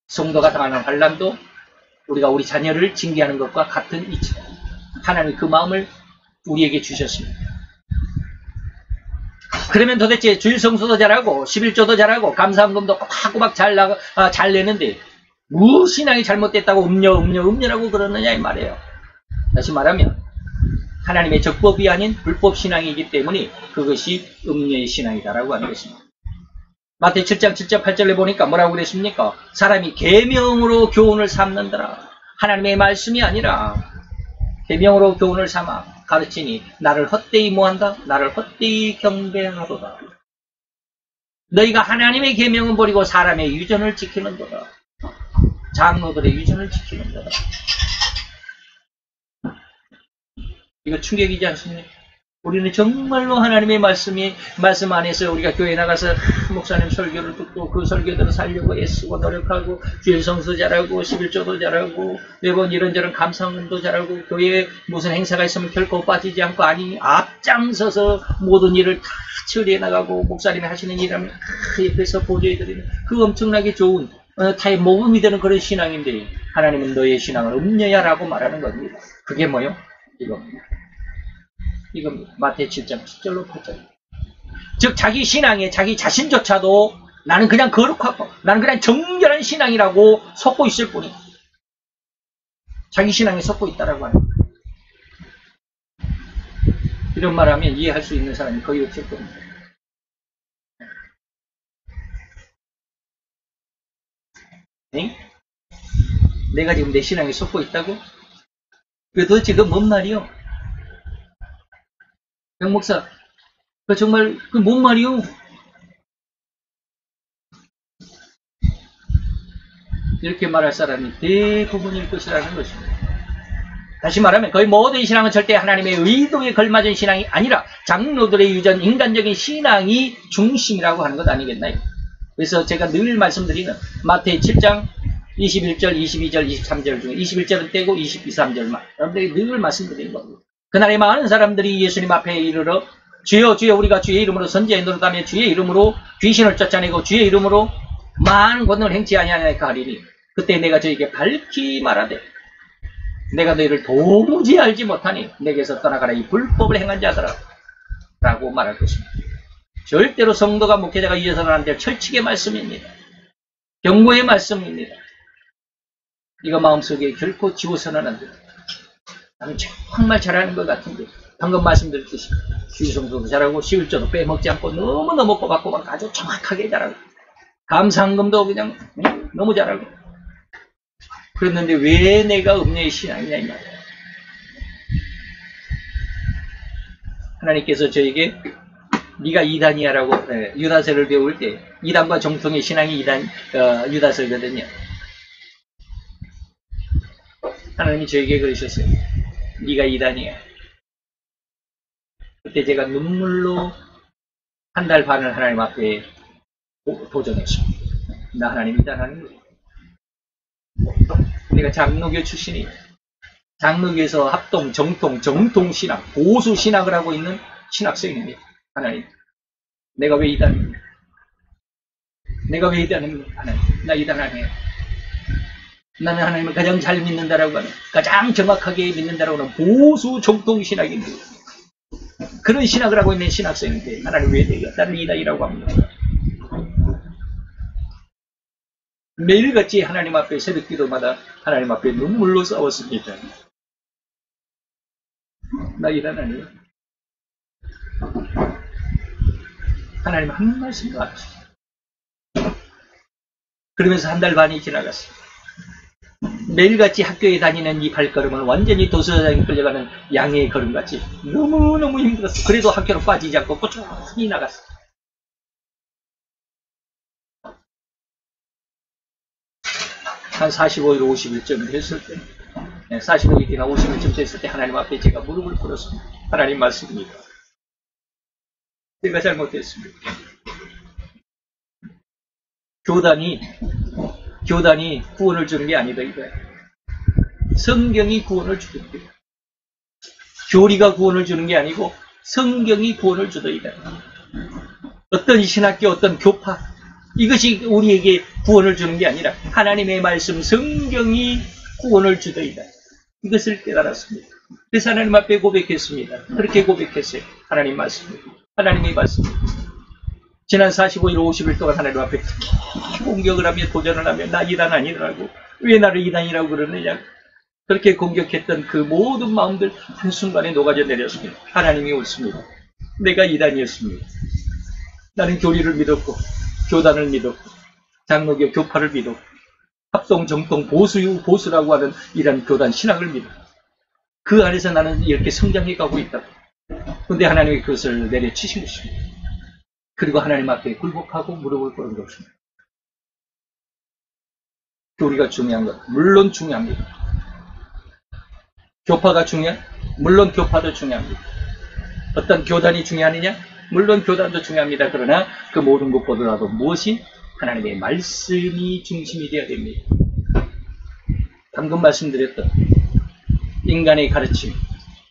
성도가 당하는 환란도 우리가 우리 자녀를 징계하는 것과 같은 이치다. 하나님이 그 마음을 우리에게 주셨습니다. 그러면 도대체 주일 성수도 잘하고 11조도 잘하고 감사헌금도 꼬박꼬박 잘 내는데 무슨 신앙이 잘못됐다고 음녀라고 그러느냐 이 말이에요. 다시 말하면 하나님의 적법이 아닌 불법 신앙이기 때문에 그것이 음녀의 신앙이다라고 하는 것입니다. 마태 7장 7절 8절에 보니까 뭐라고 그랬습니까? 사람이 계명으로 교훈을 삼는다라. 하나님의 말씀이 아니라 계명으로 교훈을 삼아 가르치니 나를 헛되이 뭐한다? 나를 헛되이 경배하도다. 너희가 하나님의 계명은 버리고 사람의 유전을 지키는도다. 장로들의 유전을 지키는도다. 이거 충격이지 않습니까? 우리는 정말로 하나님의 말씀 안에서 우리가 교회 나가서 목사님 설교를 듣고 그 설교대로 살려고 애쓰고 노력하고 주일 성수 잘하고 11조도 잘하고 매번 이런저런 감사헌금도 잘하고 교회에 무슨 행사가 있으면 결코 빠지지 않고 아니 앞장서서 모든 일을 다 처리해 나가고 목사님이 하시는 일하면 옆에서 보조해드리는 그 엄청나게 좋은 타의 모범이 되는 그런 신앙인데 하나님은 너의 신앙을 음녀야라고 말하는 겁니다. 그게 뭐요? 이겁니다. 마태 7장 7절로 8절. 즉 자기 신앙에 자기 자신조차도 나는 그냥 거룩하고 나는 그냥 정결한 신앙이라고 속고 있을 뿐이 자기 신앙에 속고 있다라고 하는 거예요. 이런 말하면 이해할 수 있는 사람이 거의 없을 겁니다. 네? 내가 지금 내 신앙에 속고 있다고? 그 도대체 그 뭔 말이요? 양 목사, 그 정말 그 뭔 말이요? 이렇게 말할 사람이 대부분일 것이라는 것입니다. 다시 말하면 거의 모든 신앙은 절대 하나님의 의도에 걸맞은 신앙이 아니라 장로들의 유전, 인간적인 신앙이 중심이라고 하는 것 아니겠나요? 그래서 제가 늘 말씀드리는 마태 7장 21절, 22절, 23절 중에 21절은 떼고 23절만 여러분들이 늘 말씀드리는 겁니다. 그날에 많은 사람들이 예수님 앞에 이르러 주여 주여 우리가 주의 이름으로 선지자의 노릇하며 주의 이름으로 귀신을 쫓아내고 주의 이름으로 많은 권능을 행치 아니하니까 하리니 그때 내가 저에게 밝히 말하되 내가 너희를 도무지 알지 못하니 내게서 떠나가라 이 불법을 행한 자들아 라고 말할 것입니다. 절대로 성도가 목회자가 이어서는 안 될 철칙의 말씀입니다. 경고의 말씀입니다. 이거 마음속에 결코 지워서는 안 됩니다. 나는 정말 잘하는 것 같은데 방금 말씀드렸듯이 주일성수도 잘하고 11조도 빼먹지 않고 너무너무 꼬박꼬박 아주 정확하게 잘하고 감사헌금도 그냥 너무 잘하고 그랬는데 왜 내가 음녀의 신앙이냐 이 말이야. 하나님께서 저에게 네가 이단이야라고 유다서를 배울 때 이단과 정통의 신앙이 유다서거든요. 하나님이 저에게 그러셨어요. 네가 이단이야. 그때 제가 눈물로 한 달 반을 하나님 앞에 도전했습니다. 나 하나님 이단하는 거예요. 내가 장로교 출신이에요. 장로교에서 합동, 정통 신앙, 보수 신학을 하고 있는 신학생입니다. 하나님, 내가 왜 이단입니까? 내가 왜 이단입니까? 하나님, 나 이단 아니에요. 나는 하나님을 가장 잘 믿는다라고 하는, 가장 정확하게 믿는다라고 하는 보수 정통 신학입니다. 그런 신학을 하고 있는 신학생인데 하나님 왜 내가 나를 이단이라고 합니까? 매일같이 하나님 앞에 새벽 기도마다 하나님 앞에 눈물로 싸웠습니다. 나 일어나니. 하나님 한 말씀도 안 하시죠. 그러면서 한 달 반이 지나갔어요. 매일같이 학교에 다니는 이 발걸음은 완전히 도서장에 끌려가는 양의 걸음같이 너무너무 힘들었어요. 그래도 학교로 빠지지 않고 꾸준히 나갔어요. 한 45일, 50일쯤 됐을 때, 45일이나 50일쯤 됐을 때 하나님 앞에 제가 무릎을 꿇었습니다. 하나님 말씀입니다. 제가 잘못했습니다. 교단이 구원을 주는 게 아니다 이거예요. 성경이 구원을 주는 거예요. 교리가 구원을 주는 게 아니고 성경이 구원을 주더이다. 어떤 신학교, 어떤 교파, 이것이 우리에게 구원을 주는 게 아니라 하나님의 말씀, 성경이 구원을 주더이다. 이것을 깨달았습니다. 그래서 하나님 앞에 고백했습니다. 그렇게 고백했어요. 하나님 말씀입니다. 하나님의 말씀입니다. 지난 45일, 50일 동안 하나님 앞에 공격을 하며 도전을 하며 나 이단 아니라고, 왜 나를 이단이라고 그러느냐, 그렇게 공격했던 그 모든 마음들 한순간에 녹아져 내렸습니다. 하나님이 옳습니다. 내가 이단이었습니다. 나는 교리를 믿었고 교단을 믿었고 장로교 교파를 믿었고 합동, 정통, 보수라고 하는 이런 교단 신학을 믿었고 그 안에서 나는 이렇게 성장해 가고 있다. 그런데 하나님이 그것을 내려치신 것입니다. 그리고 하나님 앞에 굴복하고 무릎을 꿇은 것입니다. 교리가 중요한 것, 물론 중요합니다. 교파가 물론 교파도 중요합니다. 어떤 교단이 중요하느냐? 물론 교단도 중요합니다. 그러나 그 모든 것보다도 무엇이? 하나님의 말씀이 중심이 되어야 됩니다. 방금 말씀드렸던 인간의 가르침,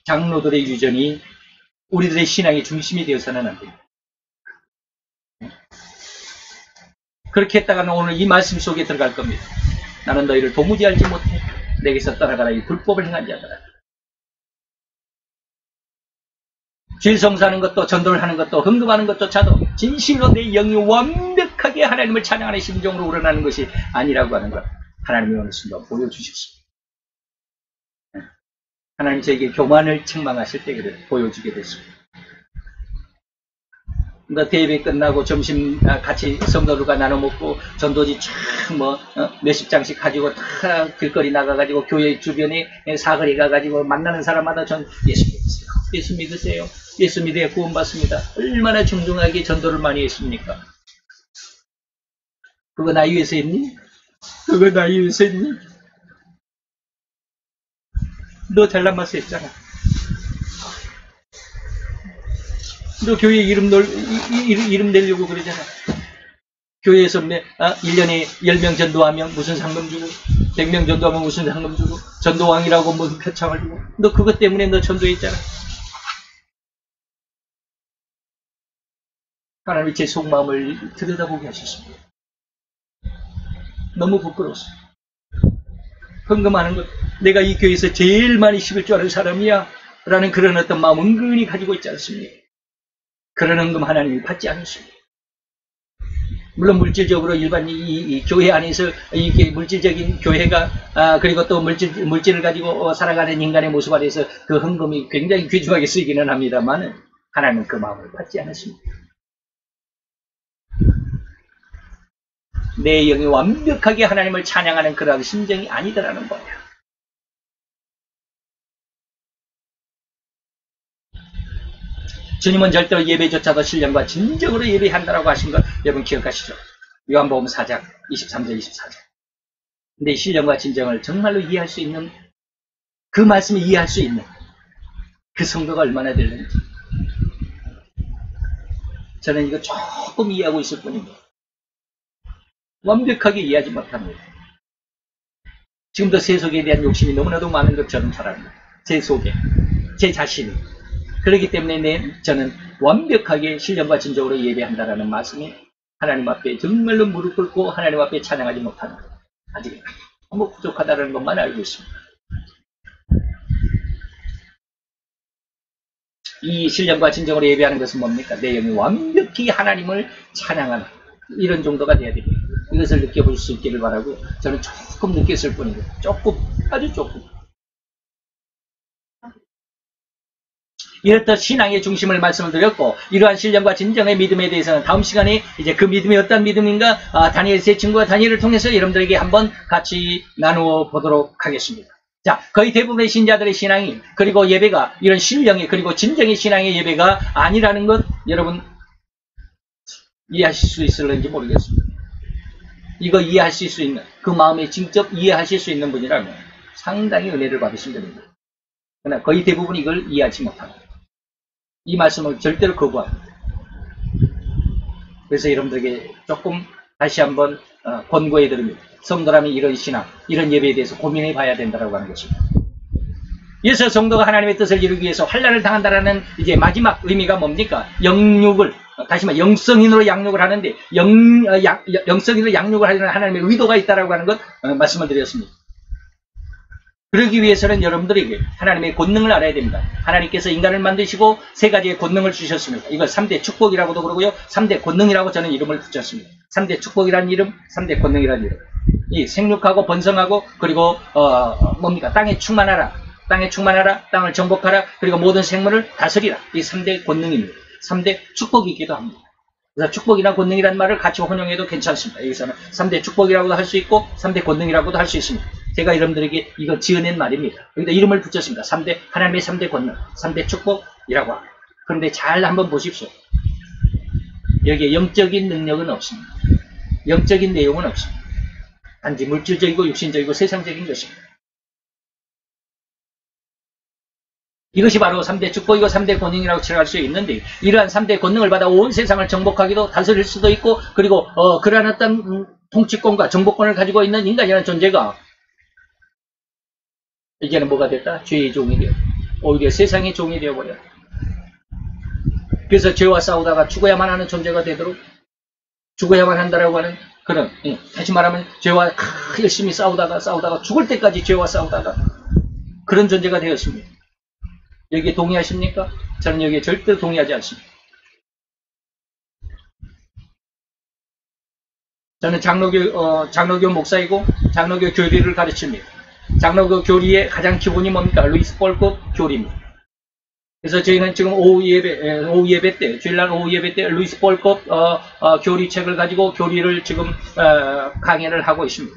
장로들의 유전이 우리들의 신앙의 중심이 되어서는 안 됩니다. 그렇게 했다가는 오늘 이 말씀 속에 들어갈 겁니다. 나는 너희를 도무지 알지 못해. 내게서 떠나가라. 이 불법을 행한 자들아. 죄성사하는 것도 전도를 하는 것도 헌금하는 것조차도 진실로 내 영이 완벽하게 하나님을 찬양하는 심정으로 우러나는 것이 아니라고 하는 것 하나님이 어느 순간 보여주셨습니다. 하나님 저에게 교만을 책망하실 때 그래 보여주게 됐습니다. 그러니까 대회 끝나고 점심 같이 성도들과 나눠 먹고 전도지 몇십 장씩 가지고 다 길거리 나가가지고 교회 주변에 사거리 가가지고 만나는 사람마다 전 예수 믿으세요. 예수 믿으세요. 예수 믿어야 구원받습니다. 얼마나 중중하게 전도를 많이 했습니까? 그거 나 위해서 했니? 그거 나 위해서 했니? 너 잘남아서 했잖아. 너 교회 이름 내려고 그러잖아. 교회에서 1년에 10명 전도하면 무슨 상금 주고 100명 전도하면 무슨 상금 주고 전도왕이라고 무슨 표창을 주고 너 그것 때문에 너 전도했잖아. 하나님이 제 속마음을 들여다보게 하셨습니다. 너무 부끄러웠어요. 헌금하는 것, 내가 이 교회에서 제일 많이 씹을 줄 아는 사람이야 라는 그런 어떤 마음 은근히 가지고 있지 않습니까? 그런 헌금 하나님이 받지 않으십니다. 물론 물질적으로 일반 이 교회 안에서 이게 물질적인 교회가 그리고 또 물질을 가지고 살아가는 인간의 모습 안에서 그 헌금이 굉장히 귀중하게 쓰이기는 합니다만 하나님은 그 마음을 받지 않으십니다. 내 영이 완벽하게 하나님을 찬양하는 그러한 심정이 아니더라는 거예요. 주님은 절대로 예배조차도 신령과 진정으로 예배한다라고 하신 것 여러분 기억하시죠? 요한복음 4장 23절 24절. 근데 신령과 진정을 정말로 이해할 수 있는 그 말씀을 이해할 수 있는 그 성도가 얼마나 되는지 저는 이거 조금 이해하고 있을 뿐입니다. 완벽하게 이해하지 못합니다. 지금도 세속에 대한 욕심이 너무나도 많은 것 저는 잘 압니다. 제 속에, 제 자신이. 그렇기 때문에 저는 완벽하게 신령과 진정으로 예배한다라는 말씀이 하나님 앞에 정말로 무릎 꿇고 하나님 앞에 찬양하지 못하는 것. 아직 너무 부족하다는 것만 알고 있습니다. 이 신령과 진정으로 예배하는 것은 뭡니까? 내 영이 완벽히 하나님을 찬양하는 이런 정도가 돼야 됩니다. 이것을 느껴볼 수 있기를 바라고요. 저는 조금 느꼈을 뿐이고 조금, 아주 조금. 이렇듯 신앙의 중심을 말씀을 드렸고, 이러한 신령과 진정의 믿음에 대해서는 다음 시간에 이제 그 믿음이 어떤 믿음인가, 다니엘 세 친구와 다니엘을 통해서 여러분들에게 한번 같이 나누어 보도록 하겠습니다. 자, 거의 대부분의 신자들의 신앙이, 그리고 예배가 이런 신령의, 그리고 진정의 신앙의 예배가 아니라는 것, 여러분 이해하실 수 있을는지 모르겠습니다. 이거 이해하실 수 있는, 그 마음에 직접 이해하실 수 있는 분이라면 상당히 은혜를 받으신 분입니다. 그러나 거의 대부분 이걸 이해하지 못합니다. 이 말씀을 절대로 거부합니다. 그래서 여러분들에게 조금 다시 한번 권고해 드립니다. 성도라면 이런 신앙, 이런 예배에 대해서 고민해 봐야 된다고 하는 것입니다. 그래서 성도가 하나님의 뜻을 이루기 위해서 환난을 당한다라는 이제 마지막 의미가 뭡니까? 영육을, 다시 말해 영성인으로 양육을 하는데, 영성인으로 양육을 하려는 하나님의 의도가 있다라고 하는 것 말씀을 드렸습니다. 그러기 위해서는 여러분들에게 하나님의 권능을 알아야 됩니다. 하나님께서 인간을 만드시고 세 가지의 권능을 주셨습니다. 이걸 3대 축복이라고도 그러고요, 3대 권능이라고 저는 이름을 붙였습니다. 3대 축복이라는 이름, 3대 권능이라는 이름. 이 생육하고 번성하고, 그리고 뭡니까? 땅에 충만하라, 땅에 충만하라, 땅을 정복하라, 그리고 모든 생물을 다스리라. 이 3대 권능입니다. 3대 축복이기도 합니다. 그래서 축복이나 권능이라는 말을 같이 혼용해도 괜찮습니다. 여기서는 3대 축복이라고도 할 수 있고 3대 권능이라고도 할 수 있습니다. 제가 여러분들에게 이거 지어낸 말입니다. 여기다 이름을 붙였습니다. 하나님의 3대 권능, 3대 축복이라고 합니다. 그런데 잘 한번 보십시오. 여기에 영적인 능력은 없습니다. 영적인 내용은 없습니다. 단지 물질적이고 육신적이고 세상적인 것입니다. 이것이 바로 3대 축복이고 3대 권능이라고 칭할 수 있는데, 이러한 3대 권능을 받아 온 세상을 정복하기도 다스릴 수도 있고, 그리고 그러한 어떤 통치권과 정복권을 가지고 있는 인간이라는 존재가 이제는 뭐가 됐다? 죄의 종이 되어, 오히려 세상의 종이 되어버려. 그래서 죄와 싸우다가 죽어야만 하는 존재가 되도록, 죽어야만 한다라고 하는 그런, 다시 말하면 죄와 열심히 싸우다가 죽을 때까지 죄와 싸우다가 그런 존재가 되었습니다. 여기에 동의하십니까? 저는 여기에 절대로 동의하지 않습니다. 저는 장로교 목사이고 장로교 교리를 가르칩니다. 장로교 교리의 가장 기본이 뭡니까? 루이스 폴급 교리입니다. 그래서 저희는 지금 오후 예배 때, 주일날 오후 예배 때 루이스 폴급 교리책을 가지고 교리를 지금 강연을 하고 있습니다.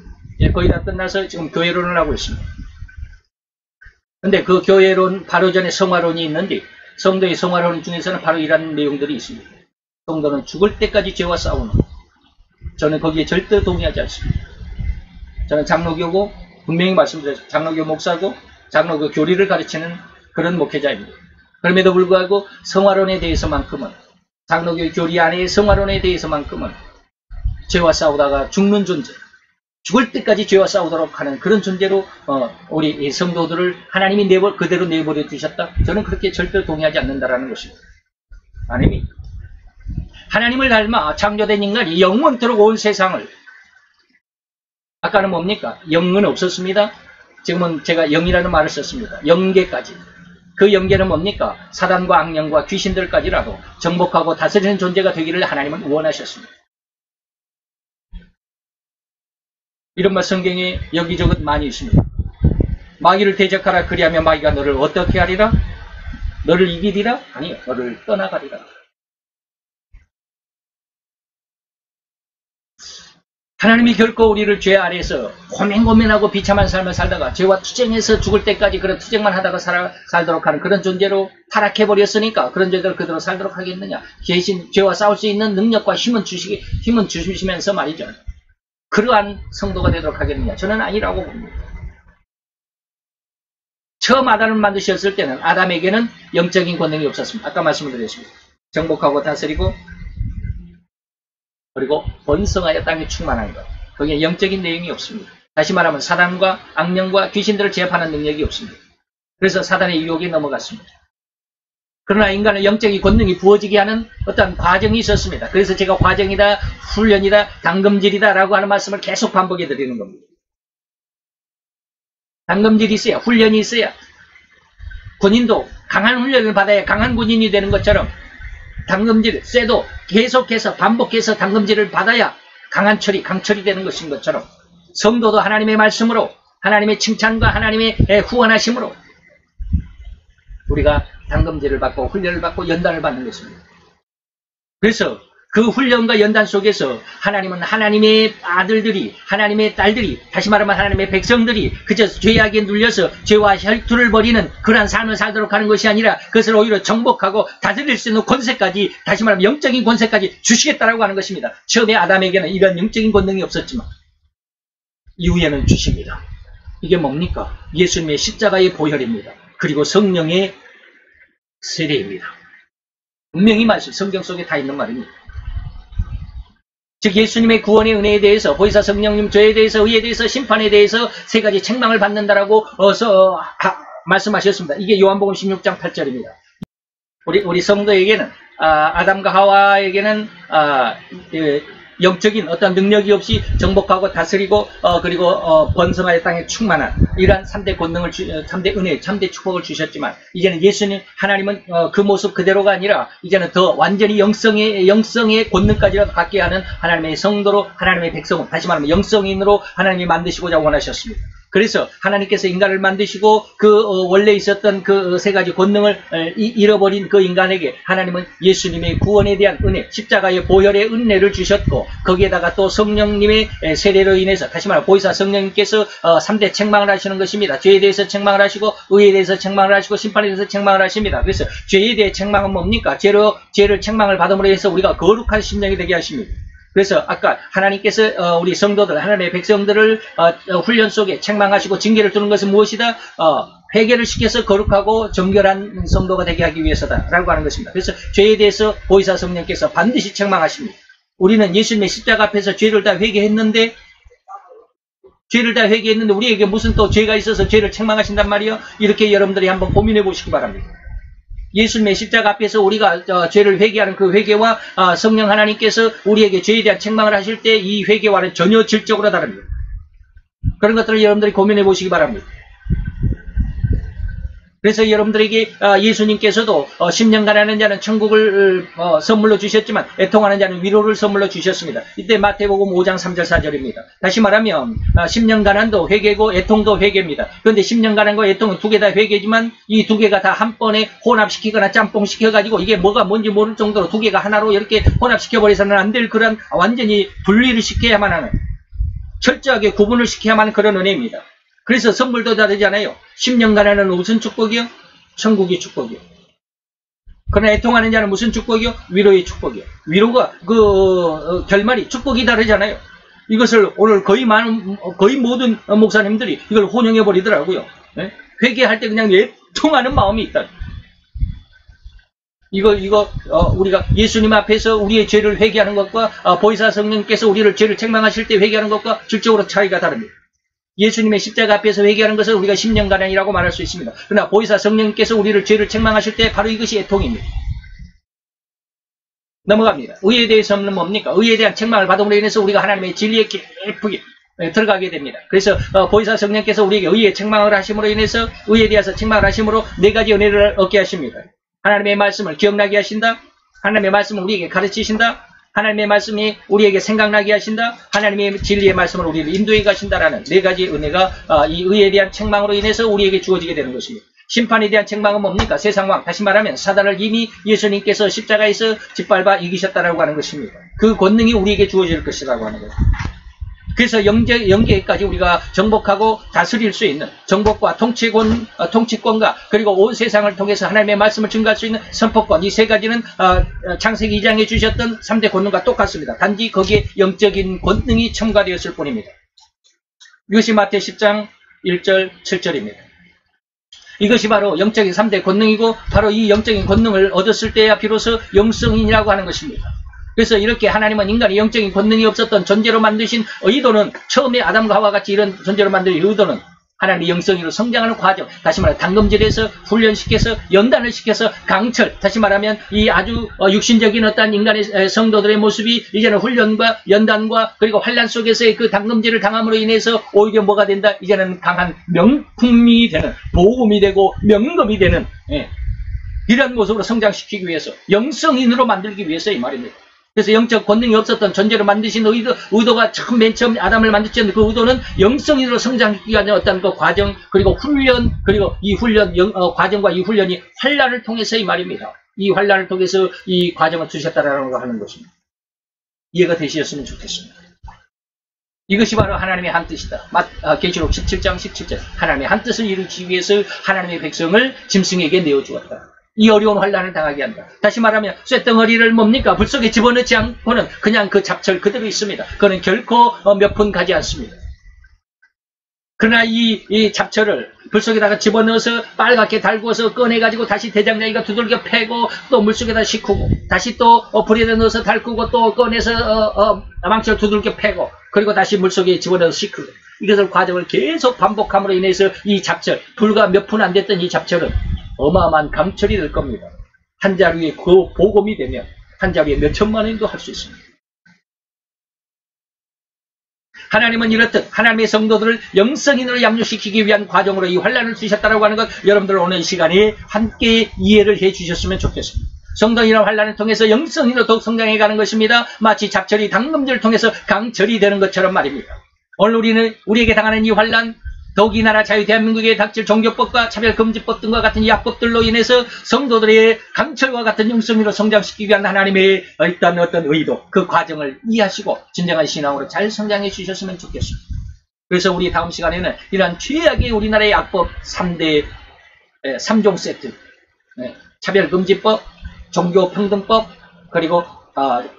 거의 다 끝나서 지금 교회론을 하고 있습니다. 근데 그 교회론 바로 전에 성화론이 있는데, 성도의 성화론 중에서는 바로 이런 내용들이 있습니다. 성도는 죽을 때까지 죄와 싸우는 것. 저는 거기에 절대 동의하지 않습니다. 저는 장로교고, 분명히 말씀드렸습니다. 장로교 목사고, 장로교 교리를 가르치는 그런 목회자입니다. 그럼에도 불구하고 성화론에 대해서만큼은, 장로교 교리 안의 성화론에 대해서만큼은 죄와 싸우다가 죽는 존재, 죽을 때까지 죄와 싸우도록 하는 그런 존재로 우리 성도들을 하나님이 그대로 내버려 두셨다. 저는 그렇게 절대로 동의하지 않는다라는 것입니다. 아닙니다. 하나님을 닮아 창조된 인간이 영원토록 온 세상을, 아까는 뭡니까? 영은 없었습니다. 지금은 제가 영이라는 말을 썼습니다. 영계까지. 그 영계는 뭡니까? 사단과 악령과 귀신들까지라도 정복하고 다스리는 존재가 되기를 하나님은 원하셨습니다. 이런 말 성경에 여기저기 많이 있습니다. 마귀를 대적하라, 그리하면 마귀가 너를 어떻게 하리라? 너를 이기리라? 아니요, 너를 떠나가리라. 하나님이 결코 우리를 죄 아래에서 고민고민하고 비참한 삶을 살다가 죄와 투쟁해서 죽을 때까지 그런 투쟁만 하다가 살도록 하는 그런 존재로 타락해버렸으니까 그런 존재로 그대로 살도록 하겠느냐? 대신 죄와 싸울 수 있는 능력과 힘은 주시면서 말이죠. 그러한 성도가 되도록 하겠느냐? 저는 아니라고 봅니다. 처음 아담을 만드셨을 때는 아담에게는 영적인 권능이 없었습니다. 아까 말씀을 드렸습니다. 정복하고 다스리고 그리고 번성하여 땅에 충만한 것. 거기에 영적인 내용이 없습니다. 다시 말하면 사단과 악령과 귀신들을 제압하는 능력이 없습니다. 그래서 사단의 유혹에 넘어갔습니다. 그러나 인간은 영적인 권능이 부어지게 하는 어떤 과정이 있었습니다. 그래서 제가 과정이다, 훈련이다, 당금질이다 라고 하는 말씀을 계속 반복해 드리는 겁니다. 당금질이 있어야, 훈련이 있어야, 군인도 강한 훈련을 받아야 강한 군인이 되는 것처럼 당금질, 쇠도 계속해서 반복해서 당금질을 받아야 강한 철이, 강철이 되는 것인 것처럼 성도도 하나님의 말씀으로, 하나님의 칭찬과 하나님의 후원하심으로 우리가 당금제를 받고 훈련을 받고 연단을 받는 것입니다. 그래서 그 훈련과 연단 속에서 하나님은 하나님의 아들들이, 하나님의 딸들이, 다시 말하면 하나님의 백성들이 그저 죄악에 눌려서 죄와 혈투를 벌이는 그러한 삶을 살도록 하는 것이 아니라 그것을 오히려 정복하고 다스릴 수 있는 권세까지, 다시 말하면 영적인 권세까지 주시겠다라고 하는 것입니다. 처음에 아담에게는 이런 영적인 권능이 없었지만 이후에는 주십니다. 이게 뭡니까? 예수님의 십자가의 보혈입니다. 그리고 성령의 세례입니다. 분명히 말씀, 성경 속에 다 있는 말입니다. 즉 예수님의 구원의 은혜에 대해서, 보혜사 성령님 죄에 대해서, 의에 대해서, 심판에 대해서 세 가지 책망을 받는다라고 말씀하셨습니다. 이게 요한복음 16장 8절입니다. 우리 성도에게는 아담과 하와에게는 영적인 어떤 능력이 없이 정복하고 다스리고 그리고 번성하여 땅에 충만한 이러한 3대 권능을 3대 은혜, 3대 축복을 주셨지만 이제는 예수님 하나님은 그 모습 그대로가 아니라 이제는 더 완전히 영성의 권능까지라도 갖게 하는 하나님의 성도로, 하나님의 백성은 다시 말하면 영성인으로 하나님이 만드시고자 원하셨습니다. 그래서 하나님께서 인간을 만드시고 그 원래 있었던 그 세 가지 권능을 잃어버린 그 인간에게 하나님은 예수님의 구원에 대한 은혜, 십자가의 보혈의 은혜를 주셨고 거기에다가 또 성령님의 세례로 인해서 다시 말하면 보혜사 성령님께서 3대 책망을 하시는 것입니다. 죄에 대해서 책망을 하시고 의에 대해서 책망을 하시고 심판에 대해서 책망을 하십니다. 그래서 죄에 대해 책망은 뭡니까? 죄를 책망을 받음으로 해서 우리가 거룩한 심령이 되게 하십니다. 그래서 아까 하나님께서 우리 성도들, 하나님의 백성들을 훈련 속에 책망하시고 징계를 두는 것은 무엇이다? 회개를 시켜서 거룩하고 정결한 성도가 되게 하기 위해서다라고 하는 것입니다. 그래서 죄에 대해서 보혜사 성령께서 반드시 책망하십니다. 우리는 예수님의 십자가 앞에서 죄를 다 회개했는데 우리에게 무슨 또 죄가 있어서 죄를 책망하신단 말이에요? 이렇게 여러분들이 한번 고민해 보시기 바랍니다. 예수님의 십자가 앞에서 우리가 죄를 회개하는 그 회개와 성령 하나님께서 우리에게 죄에 대한 책망을 하실 때 이 회개와는 전혀 질적으로 다릅니다. 그런 것들을 여러분들이 고민해 보시기 바랍니다. 그래서 여러분들에게 예수님께서도 10년간 하는 자는 천국을 선물로 주셨지만 애통하는 자는 위로를 선물로 주셨습니다. 이때 마태복음 5장 3절 4절입니다. 다시 말하면 10년간 한도 회개고 애통도 회개입니다. 그런데 10년간 한거 애통은 두 개 다 회개지만 이 두 개가 다 한 번에 혼합시키거나 짬뽕시켜가지고 이게 뭐가 뭔지 모를 정도로 두 개가 하나로 이렇게 혼합시켜버려서는 안 될 그런 완전히 분리를 시켜야만 하는, 철저하게 구분을 시켜야만 하는 그런 은혜입니다. 그래서 선물도 다르잖아요. 10년간 하는 무슨 축복이요? 천국의 축복이요. 그러나 애통하는 자는 무슨 축복이요? 위로의 축복이요. 위로가 결말이 축복이 다르잖아요. 이것을 오늘 거의 모든 목사님들이 이걸 혼용해 버리더라고요. 네? 회개할 때 그냥 애통하는 마음이 있다. 우리가 예수님 앞에서 우리의 죄를 회개하는 것과 보혜사 성령께서 우리를 죄를 책망하실 때 회개하는 것과 질적으로 차이가 다릅니다. 예수님의 십자가 앞에서 회개하는 것은 우리가 10년간이라고 말할 수 있습니다. 그러나 보혜사 성령께서 우리를 죄를 책망하실 때 바로 이것이 애통입니다. 넘어갑니다. 의에 대해서는 뭡니까? 의에 대한 책망을 받음으로 인해서 우리가 하나님의 진리에 깊게 들어가게 됩니다. 그래서 보혜사 성령께서 우리에게 의의 책망을 하심으로 인해서 의에 대해서 책망을 하심으로 네 가지 은혜를 얻게 하십니다. 하나님의 말씀을 기억나게 하신다. 하나님의 말씀을 우리에게 가르치신다. 하나님의 말씀이 우리에게 생각나게 하신다. 하나님의 진리의 말씀을 우리를 인도해 가신다라는 네 가지 은혜가 이 의에 대한 책망으로 인해서 우리에게 주어지게 되는 것입니다. 심판에 대한 책망은 뭡니까? 세상왕, 다시 말하면 사단을 이미 예수님께서 십자가에서 짓밟아 이기셨다라고 하는 것입니다. 그 권능이 우리에게 주어질 것이라고 하는 거예요. 그래서 영계까지 우리가 정복하고 다스릴 수 있는 정복과 통치권과 그리고 온 세상을 통해서 하나님의 말씀을 증거할 수 있는 선포권, 이 세 가지는 창세기 2장에 주셨던 3대 권능과 똑같습니다. 단지 거기에 영적인 권능이 첨가되었을 뿐입니다. 이것이 마태 10장 1절 7절입니다. 이것이 바로 영적인 3대 권능이고 바로 이 영적인 권능을 얻었을 때야 비로소 영성인이라고 하는 것입니다. 그래서 이렇게 하나님은 인간이 영적인 권능이 없었던 존재로 만드신 의도는, 처음에 아담과 하와 같이 이런 존재로 만드신 의도는 하나님의 영성으로 성장하는 과정, 다시 말하면 당금질에서 훈련시켜서 연단을 시켜서 강철, 다시 말하면 이 아주 육신적인 어떤 인간의 성도들의 모습이 이제는 훈련과 연단과 그리고 환난 속에서의 그 당금질을 당함으로 인해서 오히려 뭐가 된다? 이제는 강한 명품이 되는, 보금이 되고 명금이 되는 이런 모습으로 성장시키기 위해서, 영성인으로 만들기 위해서 이 말입니다. 그래서 영적 권능이 없었던 존재로 만드신 의도가 맨 처음 아담을 만드셨는데 그 의도는 영성인으로 성장하기 위한 어떤 그 과정, 그리고 훈련, 그리고 이 훈련, 과정과 이 훈련이 환란을 통해서 이 말입니다. 이 환란을 통해서 이 과정을 주셨다라는 걸 하는 것입니다. 이해가 되셨으면 좋겠습니다. 이것이 바로 하나님의 한 뜻이다. 계시록 17장 17절. 하나님의 한 뜻을 이루기 위해서 하나님의 백성을 짐승에게 내어주었다. 이 어려운 환란을 당하게 한다. 다시 말하면 쇳덩어리를 뭡니까? 불 속에 집어넣지 않고는 그냥 그 잡철 그대로 있습니다. 그는 결코 몇 푼 가지 않습니다. 그러나 이 잡철을 불 속에다가 집어넣어서 빨갛게 달구어서 꺼내가지고 다시 대장장이가 두들겨 패고 또 물속에다 식히고 다시 또 불에다 넣어서 달구고 또 꺼내서 망치로 두들겨 패고 그리고 다시 물속에 집어넣어서 식히고 이것을 과정을 계속 반복함으로 인해서 이 잡철, 불과 몇 푼 안 됐던 이 잡철은 어마어마한 강철이 될 겁니다. 한 자루에 그 보검이 되면 한 자루에 몇 천만 원도 할 수 있습니다. 하나님은 이렇듯 하나님의 성도들을 영성인으로 양육시키기 위한 과정으로 이 환란을 주셨다라고 하는 것 여러분들 오늘 이 시간에 함께 이해를 해 주셨으면 좋겠습니다. 성도인의 환란을 통해서 영성인으로 더욱 성장해 가는 것입니다. 마치 잡철이 당금질을 통해서 강철이 되는 것처럼 말입니다. 오늘 우리에게 당하는 이 환란, 더욱이 나라 자유 대한민국에 닥칠 종교법과 차별금지법 등과 같은 이 악법들로 인해서 성도들의 강철과 같은 영성으로 성장시키기 위한 하나님의 일단 어떤 의도, 그 과정을 이해하시고 진정한 신앙으로 잘 성장해 주셨으면 좋겠습니다. 그래서 우리 다음 시간에는 이러한 최악의 우리나라의 악법 3종 세트, 차별금지법, 종교평등법, 그리고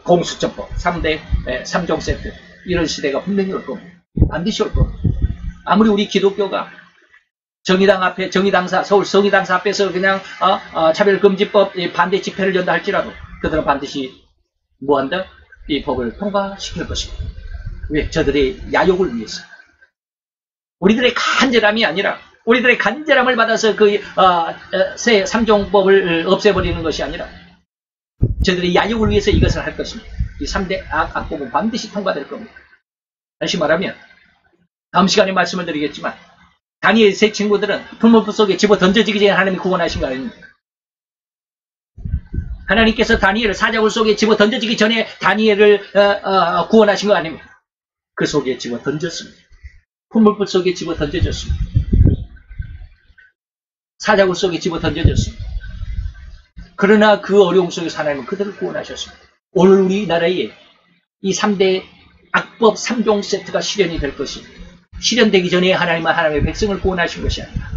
공수처법 3종 세트, 이런 시대가 분명히 올 겁니다. 반드시 올 겁니다. 아무리 우리 기독교가 정의당 앞에, 서울 정의당사 앞에서 그냥, 차별금지법 반대 집회를 연다 할지라도 그들은 반드시 뭐 한다? 이 법을 통과시킬 것입니다. 왜? 저들의 야욕을 위해서. 우리들의 간절함이 아니라, 우리들의 간절함을 받아서 새 3종법을 없애버리는 것이 아니라, 저들의 야욕을 위해서 이것을 할 것입니다. 이 3대 악법은 반드시 통과될 겁니다. 다시 말하면, 다음 시간에 말씀을 드리겠지만 다니엘 세 친구들은 풀무불 속에 집어 던져지기 전에 하나님이 구원하신 거 아닙니까? 하나님께서 다니엘을 사자굴 속에 집어 던져지기 전에 다니엘을 구원하신 거 아닙니까? 그 속에 집어 던졌습니다. 풀무불 속에 집어 던져졌습니다. 사자굴 속에 집어 던져졌습니다. 그러나 그 어려움 속에서 하나님은 그들을 구원하셨습니다. 오늘 우리나라에 이 3대 악법 3종 세트가 실현이 될 것입니다. 실현되기 전에 하나님은 하나님의 백성을 구원하신 것이 아니라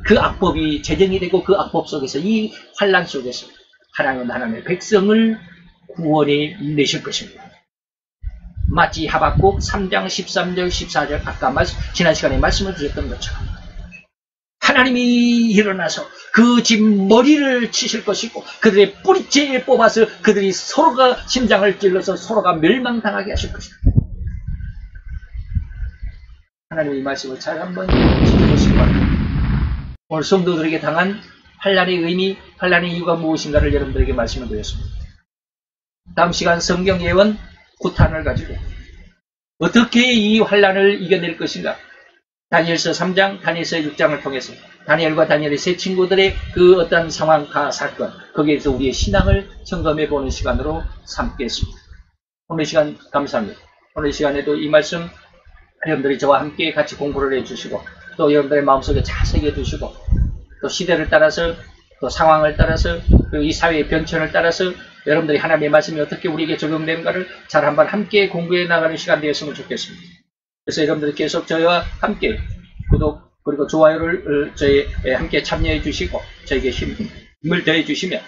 그 악법이 제정이 되고 그 악법 속에서 이 환란 속에서 하나님은 하나님의 백성을 구원해 내실 것입니다. 마치 하박국 3장 13절 14절 아까 지난 시간에 말씀을 드렸던 것처럼 하나님이 일어나서 그 집 머리를 치실 것이고 그들의 뿌리채에 뽑아서 그들이 서로가 심장을 찔러서 서로가 멸망당하게 하실 것입니다. 하나님의 이 말씀을 잘 한번 지켜보시기 바랍니다. 오늘 성도들에게 당한 환란의 의미, 환란의 이유가 무엇인가를 여러분들에게 말씀을 드렸습니다. 다음 시간 성경 예언 9탄을 가지고 어떻게 이 환란을 이겨낼 것인가? 다니엘서 3장, 다니엘서 6장을 통해서 다니엘과 다니엘의 세 친구들의 그 어떤 상황과 사건, 거기에서 우리의 신앙을 점검해 보는 시간으로 삼겠습니다. 오늘 시간 감사합니다. 오늘 시간에도 이 말씀 여러분들이 저와 함께 같이 공부를 해주시고 또 여러분들의 마음속에 잘 새겨두시고 또 시대를 따라서 또 상황을 따라서 그리고 이 사회의 변천을 따라서 여러분들이 하나님의 말씀이 어떻게 우리에게 적용되는가를 잘 한번 함께 공부해 나가는 시간 되었으면 좋겠습니다. 그래서 여러분들이 계속 저희와 함께 구독 그리고 좋아요를 저희 함께 참여해 주시고 저에게 힘을 더해 주시면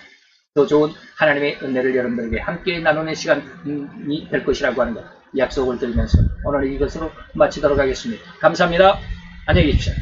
더 좋은 하나님의 은혜를 여러분들에게 함께 나누는 시간이 될 것이라고 하는 것 약속을 드리면서 오늘 이것으로 마치도록 하겠습니다. 감사합니다. 안녕히 계십시오.